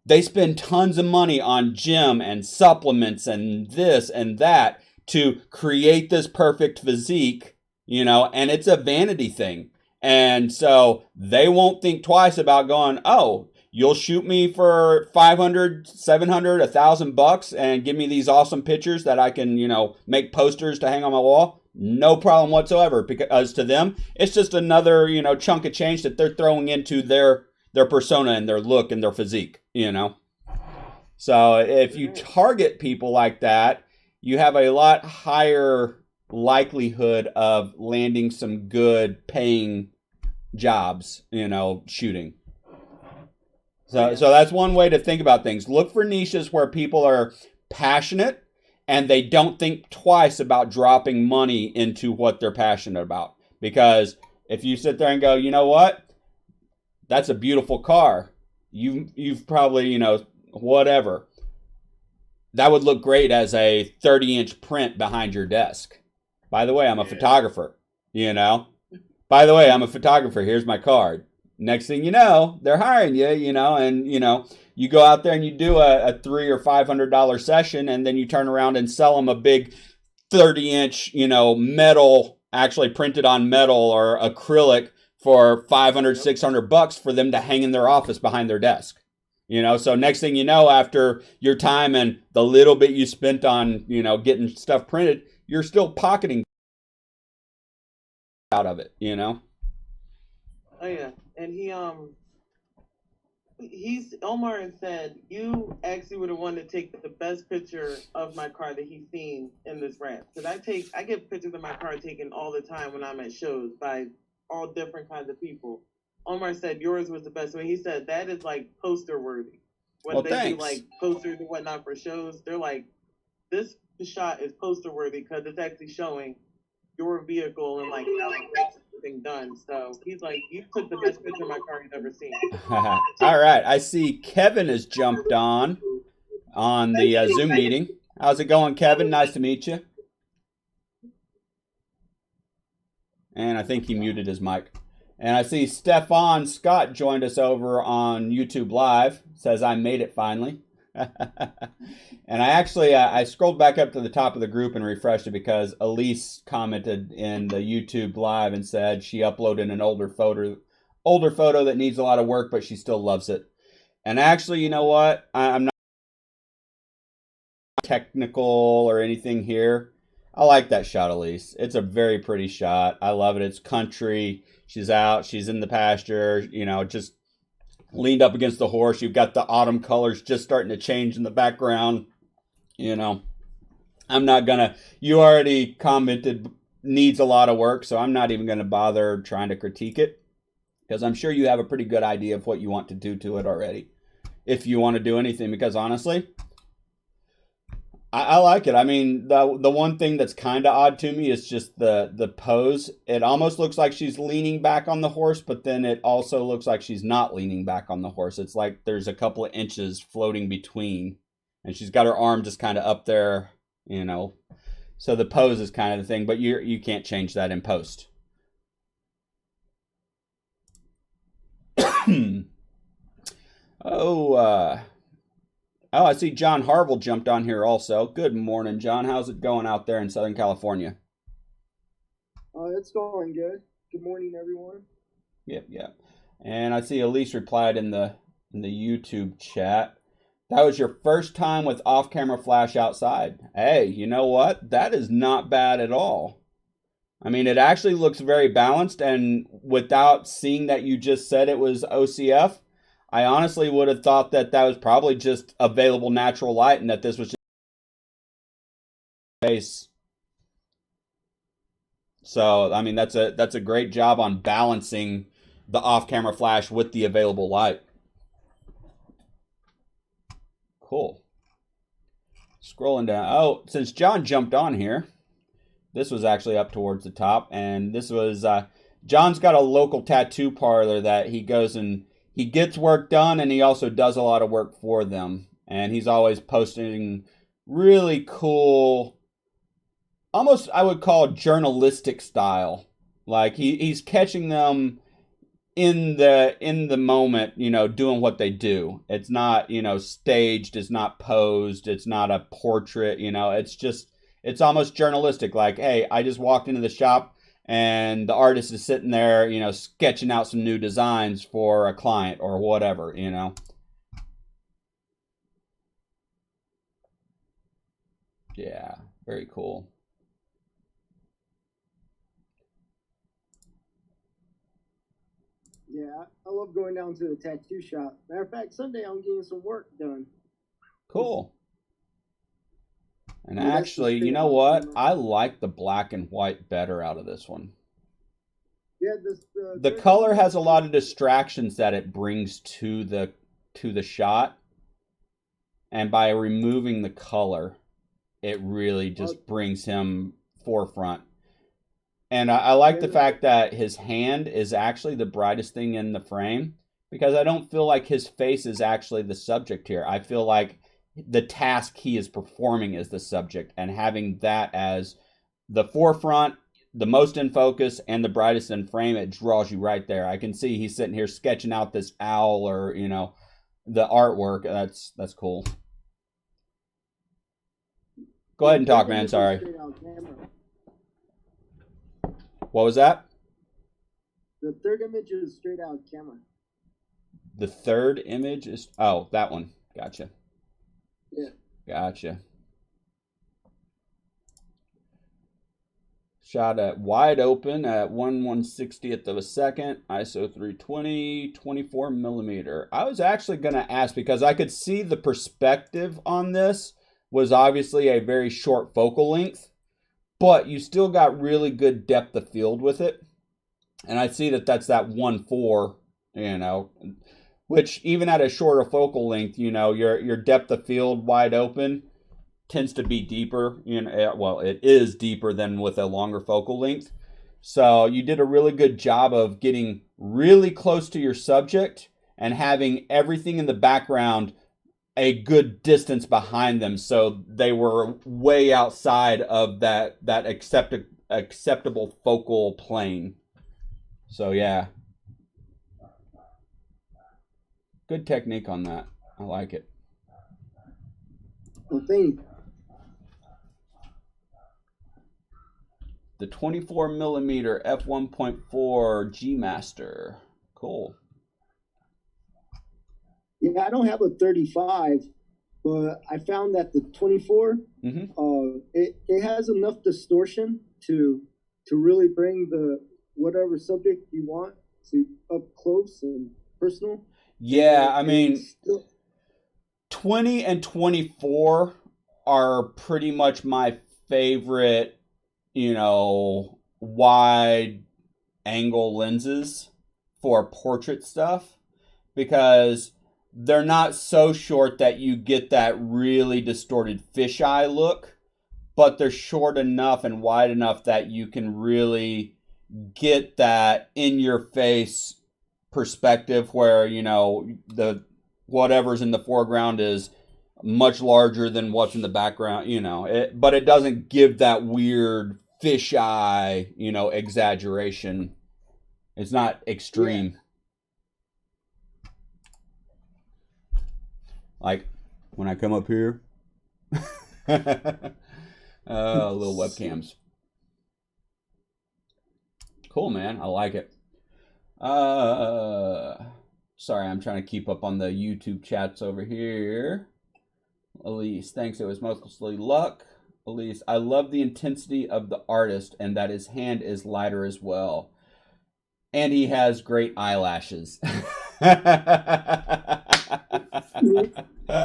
Speaker 1: they spend tons of money on gym and supplements and this and that to create this perfect physique, and it's a vanity thing. And so they won't think twice about going, oh, you'll shoot me for $500, $700, $1,000 and give me these awesome pictures that I can, make posters to hang on my wall. No problem whatsoever, because to them, it's just another, chunk of change that they're throwing into their persona and their look and their physique, So if you target people like that, you have a lot higher likelihood of landing some good paying jobs, shooting. So that's one way to think about things. Look for niches where people are passionate and they don't think twice about dropping money into what they're passionate about. Because if you sit there and go, you know what? That's a beautiful car. You've probably, whatever. That would look great as a 30-inch print behind your desk. By the way, I'm a photographer, By the way, I'm a photographer. Here's my card. Next thing you know, they're hiring you, and, you go out there and you do a $300 or $500 session, and then you turn around and sell them a big 30-inch, metal, actually printed on metal or acrylic for $500, $600 for them to hang in their office behind their desk. So next thing you know, after your time and the little bit you spent on, getting stuff printed, you're still pocketing out of it,
Speaker 2: Oh yeah, and Omar had said you actually would have wanted to take the best picture of my car that he's seen in this wrap. Because I get pictures of my car taken all the time when I'm at shows by all different kinds of people. Omar said yours was the best. So he said that is like poster worthy. When they do like posters and whatnot for shows, they're like, this shot is poster worthy because it's actually showing your vehicle and like how it gets everything done. So he's like, you took the best picture of my car you've ever seen.
Speaker 1: All right, I see Kevin has jumped on the Zoom meeting. How's it going, Kevin? Nice to meet you. And I think he muted his mic. And I see Stefan Scott joined us over on YouTube Live. Says, I made it finally. And I scrolled back up to the top of the group and refreshed it because Elise commented in the YouTube Live and said she uploaded an older photo that needs a lot of work, but she still loves it. And actually, you know what? I'm not technical or anything here. I like that shot, Elise. It's a very pretty shot. I love it. It's country. She's out. She's in the pasture, just leaned up against the horse. You've got the autumn colors just starting to change in the background. I'm not going to... You already commented needs a lot of work, so I'm not even going to bother trying to critique it, because I'm sure you have a pretty good idea of what you want to do to it already, if you want to do anything, because honestly, I like it. I mean, the one thing that's kind of odd to me is just the pose. It almost looks like she's leaning back on the horse, but then it also looks like she's not leaning back on the horse. It's like there's a couple of inches floating between, and she's got her arm just kind of up there, you know. So the pose is kind of the thing, but you can't change that in post. Oh, oh, I see John Harville jumped on here also. Good morning, John. How's it going out there in Southern California?
Speaker 4: It's going good. Good morning, everyone.
Speaker 1: Yep. And I see Elise replied in the YouTube chat. That was your first time with off-camera flash outside. Hey, you know what? That is not bad at all. I mean, it actually looks very balanced, and without seeing that you just said it was OCF, I honestly would have thought that was probably just available natural light and that this was just face. So, I mean, that's a great job on balancing the off-camera flash with the available light. Cool. Scrolling down. Oh, since John jumped on here, this was actually up towards the top, and this was John's got a local tattoo parlor that he goes and he gets work done, and he also does a lot of work for them. And he's always posting really cool, almost I would call journalistic style. Like he's catching them in the moment, you know, doing what they do. It's not, you know, staged, it's not posed, it's not a portrait, you know, it's almost journalistic. Like, hey, I just walked into the shop and the artist is sitting there, you know, sketching out some new designs for a client or whatever, you know. Yeah, very cool.
Speaker 4: Yeah, I love going down to the tattoo shop. Matter of fact, Sunday I'm getting some work done.
Speaker 1: Cool. And actually, you know what? I like the black and white better out of this one.
Speaker 4: Yeah,
Speaker 1: the color has a lot of distractions that it brings to the shot, and by removing the color, it really just brings him forefront. And I like the fact that his hand is actually the brightest thing in the frame, because I don't feel like his face is actually the subject here. I feel like the task he is performing is the subject, and having that as the forefront, the most in focus, and the brightest in frame, it draws you right there. I can see he's sitting here sketching out this owl, or, you know, the artwork. That's cool. Go ahead and talk, man. Sorry. What was that?
Speaker 4: The third image is straight out camera.
Speaker 1: The third image is, oh, that one. Gotcha.
Speaker 4: Yeah.
Speaker 1: Gotcha. Shot at wide open at 1/160th of a second, ISO 320, 24 millimeter. I was actually going to ask, because I could see the perspective on this was obviously a very short focal length, but you still got really good depth of field with it. And I see that that's that 1.4, you know, which even at a shorter focal length, you know, your depth of field wide open tends to be deeper. You know, well, it is deeper than with a longer focal length. So you did a really good job of getting really close to your subject and having everything in the background a good distance behind them, so they were way outside of that acceptable focal plane. So yeah, good technique on that. I like it.
Speaker 4: Well, thank you.
Speaker 1: The 24 millimeter f1.4 G Master. Cool.
Speaker 4: Yeah, I don't have a 35, but I found that the 24, it has enough distortion to really bring the whatever subject you want to up close and personal.
Speaker 1: Yeah, I mean, 20 and 24 are pretty much my favorite wide angle lenses for portrait stuff, because they're not so short that you get that really distorted fisheye look, but they're short enough and wide enough that you can really get that in your face perspective where, the whatever's in the foreground is much larger than what's in the background, but it doesn't give that weird fisheye, exaggeration. It's not extreme. Yeah. Like when I come up here, little webcams. Cool, man. I like it. Sorry, I'm trying to keep up on the YouTube chats over here. Elise, thanks. It was mostly luck. Elise, I love the intensity of the artist and that his hand is lighter as well. And he has great eyelashes.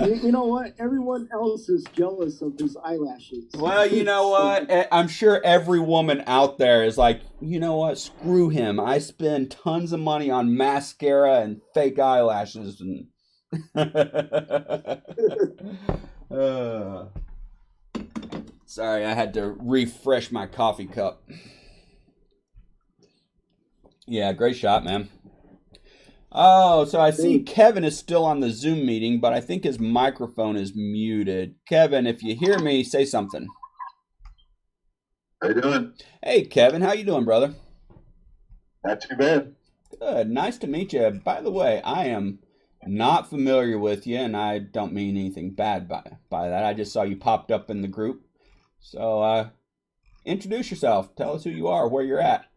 Speaker 4: You know what? Everyone else is jealous of his eyelashes.
Speaker 1: Well, you know what? I'm sure every woman out there is like, you know what? Screw him. I spend tons of money on mascara and fake eyelashes. And sorry, I had to refresh my coffee cup. Yeah, great shot, man. Oh, so I see Kevin is still on the Zoom meeting, but I think his microphone is muted. Kevin, if you hear me, say something.
Speaker 5: How you doing?
Speaker 1: Hey, Kevin. How you doing, brother?
Speaker 5: Not too bad.
Speaker 1: Good. Nice to meet you. By the way, I am not familiar with you, and I don't mean anything bad by that. I just saw you popped up in the group. So introduce yourself. Tell us who you are, where you're at.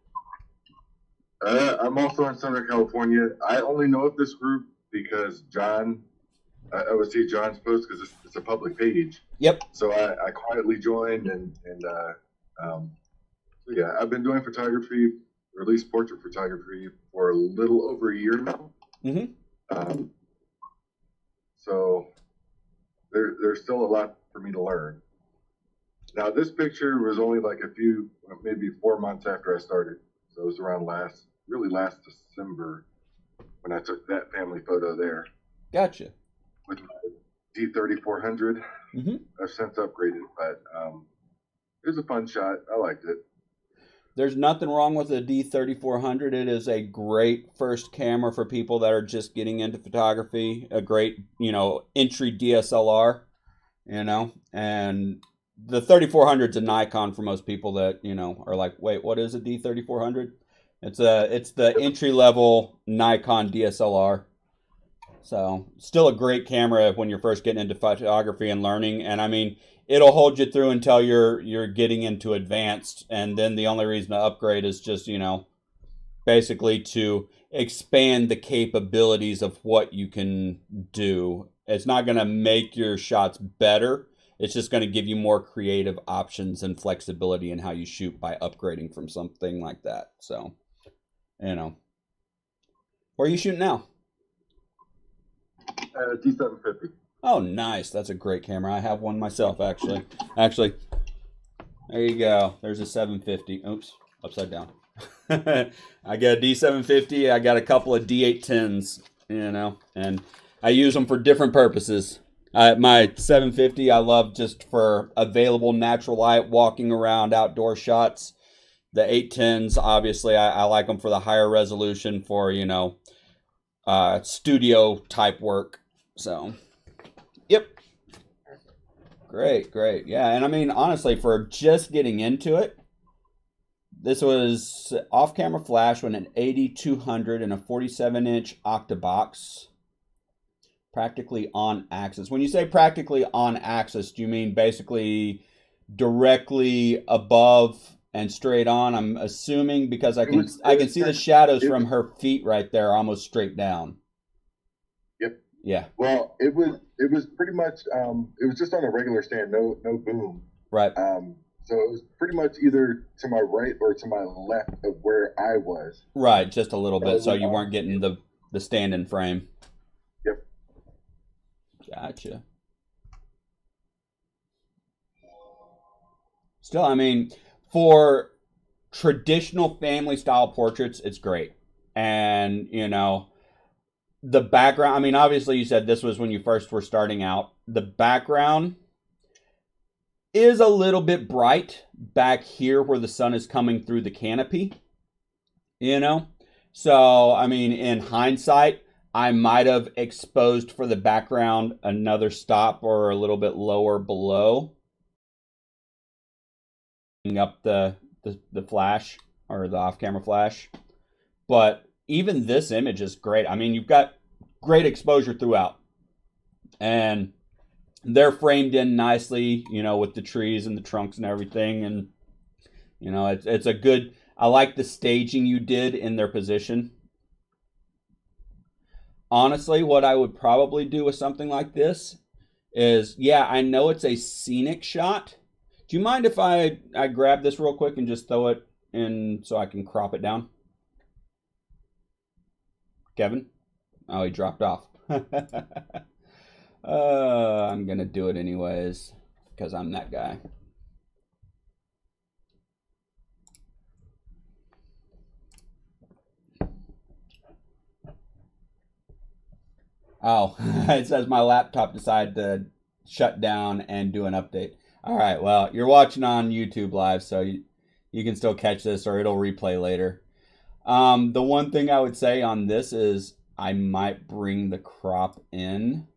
Speaker 5: I'm also in Southern California. I only know of this group because John, I would see John's post because it's a public page.
Speaker 1: Yep.
Speaker 5: So I quietly joined and yeah, I've been doing photography, or at least portrait photography, for a little over a year now.
Speaker 1: Mm-hmm.
Speaker 5: So there's still a lot for me to learn. Now, this picture was only like maybe 4 months after I started. So it was around last December when I took that family photo there.
Speaker 1: Gotcha.
Speaker 5: With my D3400.
Speaker 1: Mm-hmm.
Speaker 5: I've since upgraded, but it was a fun shot. I liked it.
Speaker 1: There's nothing wrong with a D3400. It is a great first camera for people that are just getting into photography. A great, entry DSLR, and the 3400 is a Nikon for most people that, are like, wait, what is a D3400? It's the entry level Nikon DSLR. So still a great camera when you're first getting into photography and learning. And I mean, it'll hold you through until you're getting into advanced. And then the only reason to upgrade is just, basically to expand the capabilities of what you can do. It's not going to make your shots better. It's just going to give you more creative options and flexibility in how you shoot by upgrading from something like that. So, where are you shooting now?
Speaker 5: D750.
Speaker 1: Oh, nice. That's a great camera. I have one myself, actually. Actually, there you go. There's a 750. Oops, upside down. I got a D750. I got a couple of D810s, and I use them for different purposes. My 750 I love just for available natural light, walking around, outdoor shots. The 810s, obviously, I like them for the higher resolution for, studio type work. So, yep. Great. Yeah, and I mean, honestly, for just getting into it, this was off-camera flash with an 8200 and a 47-inch octabox. Practically on axis. When you say practically on axis, do you mean basically directly above and straight on? I'm assuming because I can see the shadows from her feet right there, almost straight down.
Speaker 5: Yep.
Speaker 1: Yeah.
Speaker 5: Well, it was pretty much it was just on a regular stand, no boom.
Speaker 1: Right.
Speaker 5: So it was pretty much either to my right or to my left of where I was.
Speaker 1: Right, just a little bit, so you weren't getting the stand-in frame.
Speaker 5: Yep.
Speaker 1: Gotcha. Still, I mean, for traditional family style portraits, it's great. And, you know, the background, I mean, obviously you said this was when you first were starting out. The background is a little bit bright back here where the sun is coming through the canopy, you know? So, I mean, in hindsight, I might have exposed for the background another stop or a little bit lower below. Up the flash or the off-camera flash. But even this image is great. I mean, you've got great exposure throughout. And they're framed in nicely, you know, with the trees and the trunks and everything. And, you know, it's a good, I like the staging you did in their position. Honestly, what I would probably do with something like this is, yeah, I know it's a scenic shot. Do you mind if I grab this real quick and just throw it in so I can crop it down? Kevin? Oh, he dropped off. I'm going to do it anyways because I'm that guy. Oh, it says my laptop decided to shut down and do an update. All right, well, you're watching on YouTube Live, so you can still catch this or it'll replay later. The one thing I would say on this is I might bring the crop in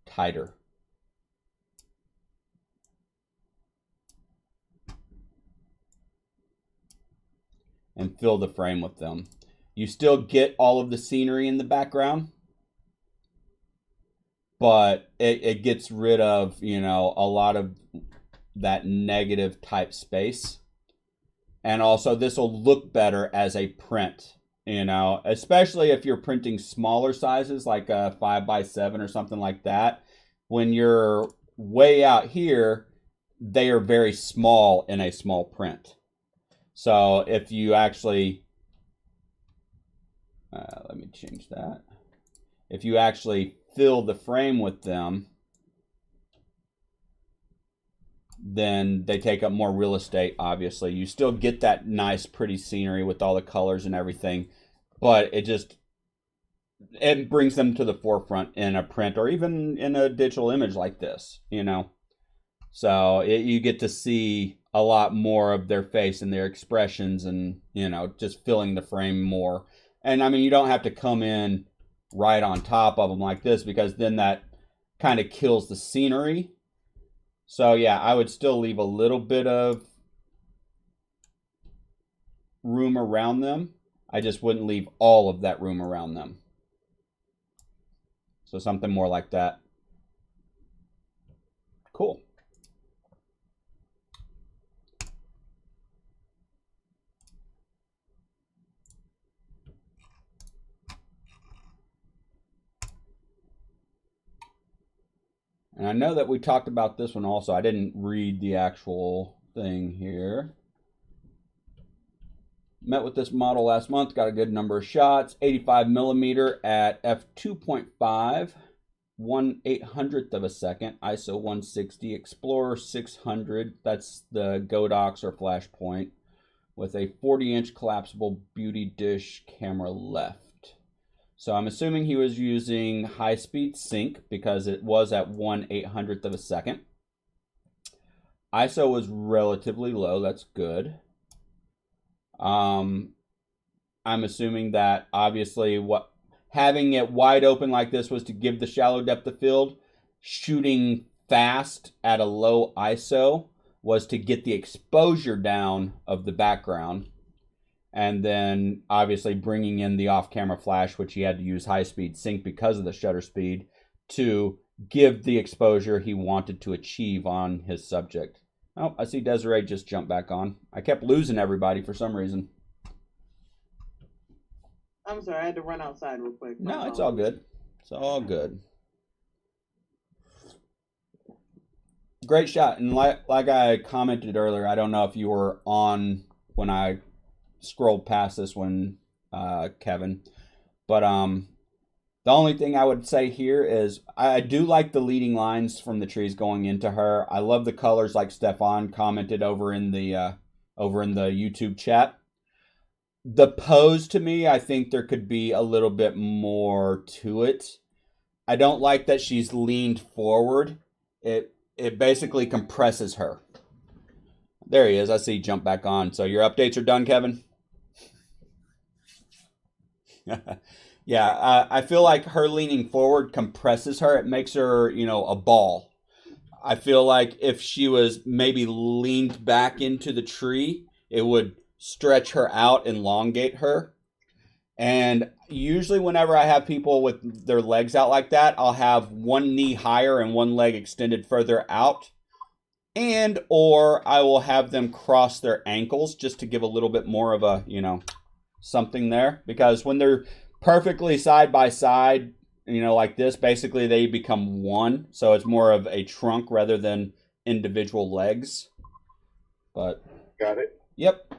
Speaker 1: tighter. And fill the frame with them. You still get all of the scenery in the background, but it gets rid of, you know, a lot of that negative type space. And also this will look better as a print, you know, especially if you're printing smaller sizes like a 5x7 or something like that. When you're way out here, they are very small in a small print. So if you actually, let me change that. If you actually fill the frame with them, then they take up more real estate, obviously. You still get that nice, pretty scenery with all the colors and everything, but it brings them to the forefront in a print or even in a digital image like this, you know. So you get to see a lot more of their face and their expressions and, you know, just filling the frame more. And, I mean, you don't have to come in right on top of them like this because then that kind of kills the scenery. So, yeah, I would still leave a little bit of room around them. I just wouldn't leave all of that room around them. So something more like that. Cool. And I know that we talked about this one also. I didn't read the actual thing here. Met with this model last month, got a good number of shots. 85 millimeter at f2.5, 1/800th of a second, ISO 160, Explorer 600. That's the Godox or flash point with a 40-inch collapsible beauty dish camera left. So I'm assuming he was using high-speed sync because it was at 1/800th of a second. ISO was relatively low. That's good. I'm assuming that obviously having it wide open like this was to give the shallow depth of field. Shooting fast at a low ISO was to get the exposure down of the background. And then obviously bringing in the off-camera flash, which he had to use high-speed sync because of the shutter speed to give the exposure he wanted to achieve on his subject. Oh, I see Desiree just jumped back on. I kept losing everybody for some reason.
Speaker 2: I'm sorry, I had to run outside real quick.
Speaker 1: No, it's all good. It's all good. Great shot. And like I commented earlier, I don't know if you were on when I scrolled past this one, Kevin, but The only thing I would say here is I do like the leading lines from the trees going into her. I love the colors, like Stefan commented over in the YouTube chat. The pose, to me, I think there could be a little bit more to it. I don't like that she's leaned forward. It basically compresses her. There he is. I see he jump back on. So your updates are done, Kevin? Yeah, I feel like her leaning forward compresses her. It makes her, a ball. I feel like if she was maybe leaned back into the tree, it would stretch her out, elongate her. And usually whenever I have people with their legs out like that, I'll have one knee higher and one leg extended further out. And or I will have them cross their ankles just to give a little bit more of a, something there. Because when they're perfectly side by side, like this, basically they become one. So it's more of a trunk rather than individual legs. But
Speaker 5: got it.
Speaker 1: Yep.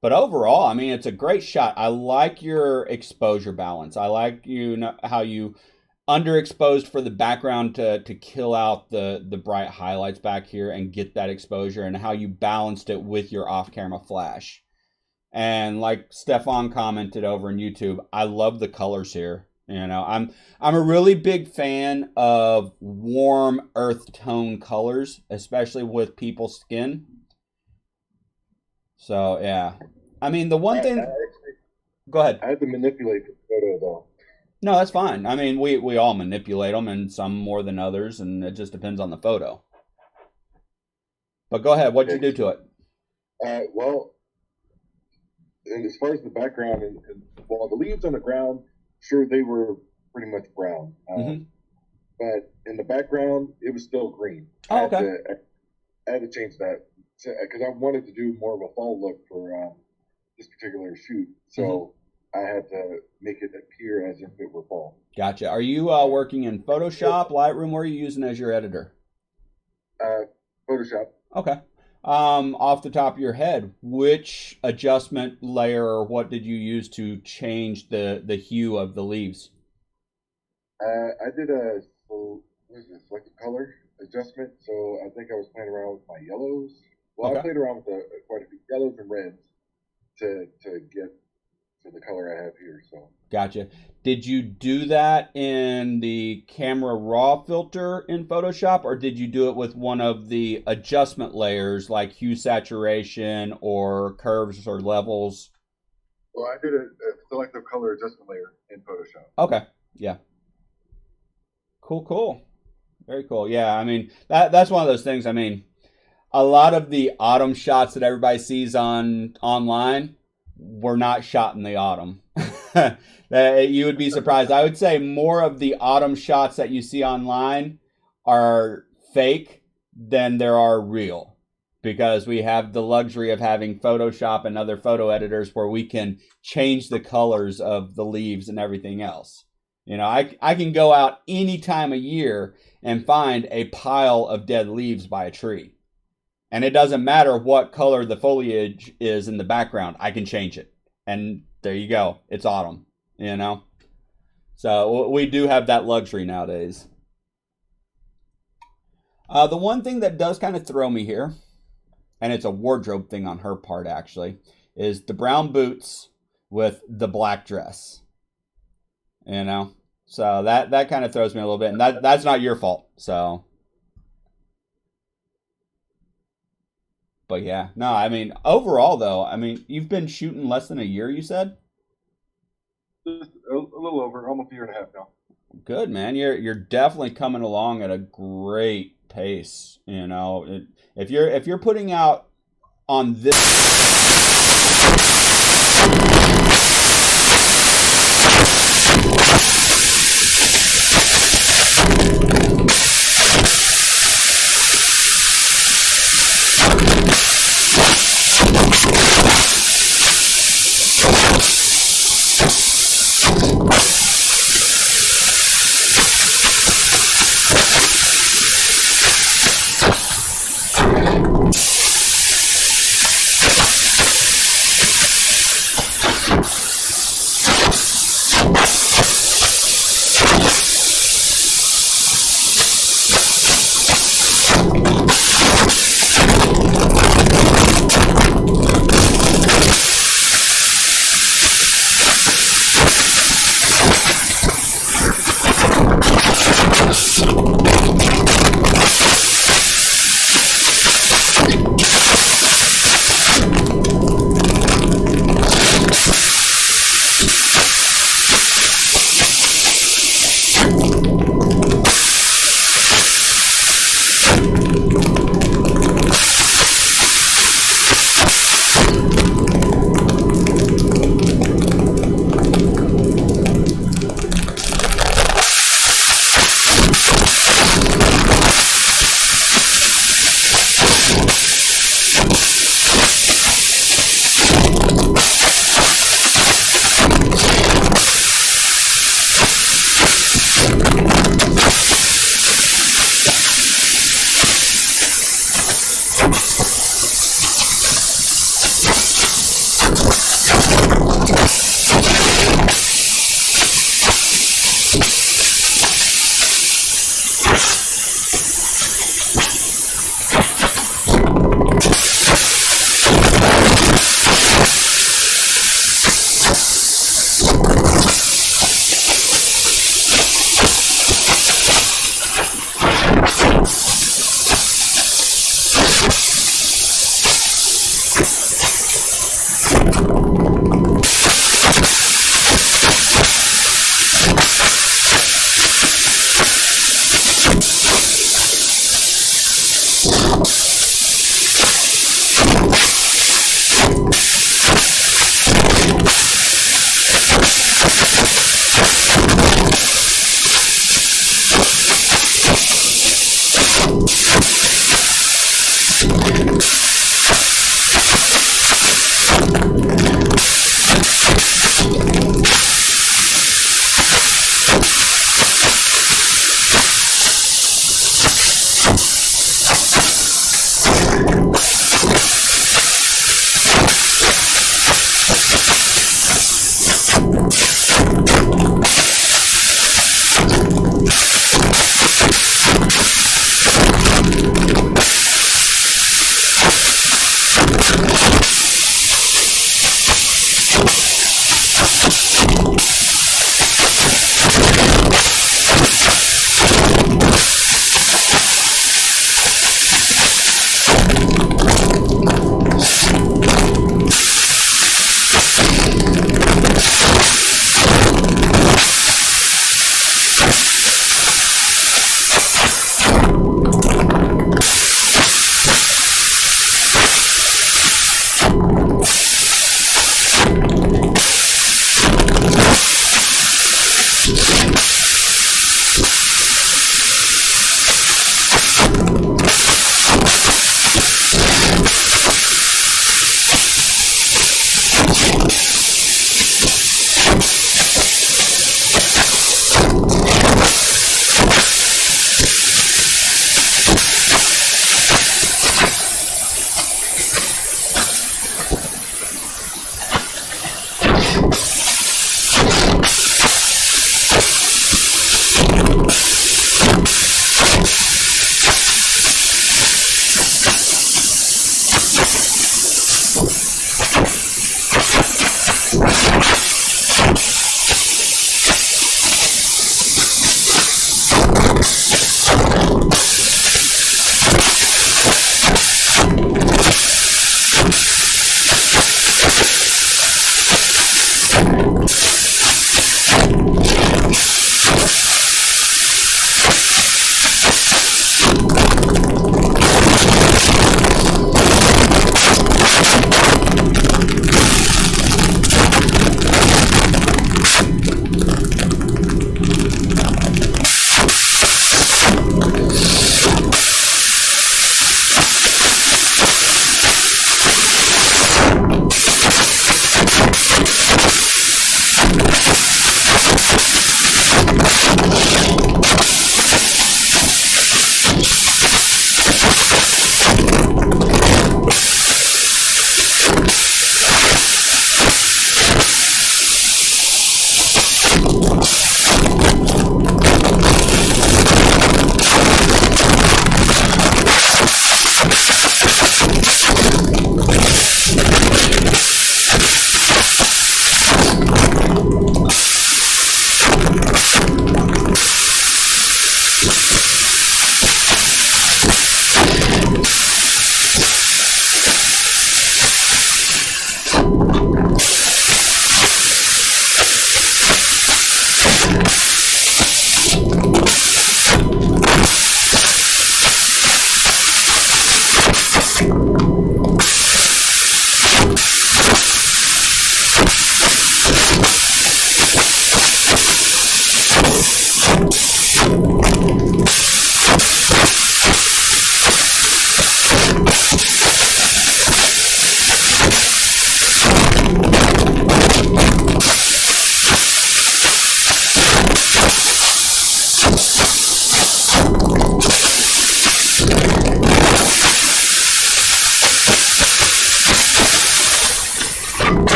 Speaker 1: But overall, I mean, it's a great shot. I like your exposure balance. I like how you underexposed for the background to kill out the bright highlights back here and get that exposure, and how you balanced it with your off-camera flash. And like Stefan commented over on YouTube, I love the colors here. I'm a really big fan of warm earth tone colors, especially with people's skin. So yeah, I mean the one thing. Go ahead.
Speaker 5: I had to manipulate the photo though.
Speaker 1: No, that's fine. I mean, we all manipulate them, and some more than others, and it just depends on the photo. But go ahead. What'd you do to it?
Speaker 5: Well, and as far as the background, and the leaves on the ground, sure, they were pretty much brown. But in the background, it was still green.
Speaker 1: Oh, okay.
Speaker 5: I had to change that because I wanted to do more of a fall look for this particular shoot. So I had to make it appear as if it were fall.
Speaker 1: Gotcha. Are you working in Photoshop, Lightroom? What are you using as your editor?
Speaker 5: Photoshop.
Speaker 1: Okay. Off the top of your head, which adjustment layer or what did you use to change the hue of the leaves?
Speaker 5: I did a selective color adjustment. So I think I was playing around with my yellows. Well, okay. I played around with quite a few yellows and reds to get to the color I have here. So
Speaker 1: gotcha. Did you do that in the camera raw filter in Photoshop, or did you do it with one of the adjustment layers like hue saturation or curves or levels?
Speaker 5: Well, I did a selective color adjustment layer in Photoshop.
Speaker 1: Okay. Yeah. Cool. Very cool. Yeah, I mean, that's one of those things. I mean, a lot of the autumn shots that everybody sees online were not shot in the autumn. You would be surprised. I would say more of the autumn shots that you see online are fake than there are real, because we have the luxury of having Photoshop and other photo editors where we can change the colors of the leaves and everything else. I can go out any time of year and find a pile of dead leaves by a tree. And it doesn't matter what color the foliage is in the background. I can change it. And there you go. It's autumn, So we do have that luxury nowadays. The one thing that does kind of throw me here, and it's a wardrobe thing on her part actually, is the brown boots with the black dress. So that kind of throws me a little bit, and that's not your fault. So, but yeah, no, I mean, overall though, I mean, you've been shooting less than a year, you said?
Speaker 5: Just a little over, almost a year and a half now.
Speaker 1: Good, man. You're definitely coming along at a great pace. If you're putting out on this.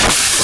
Speaker 1: Bye.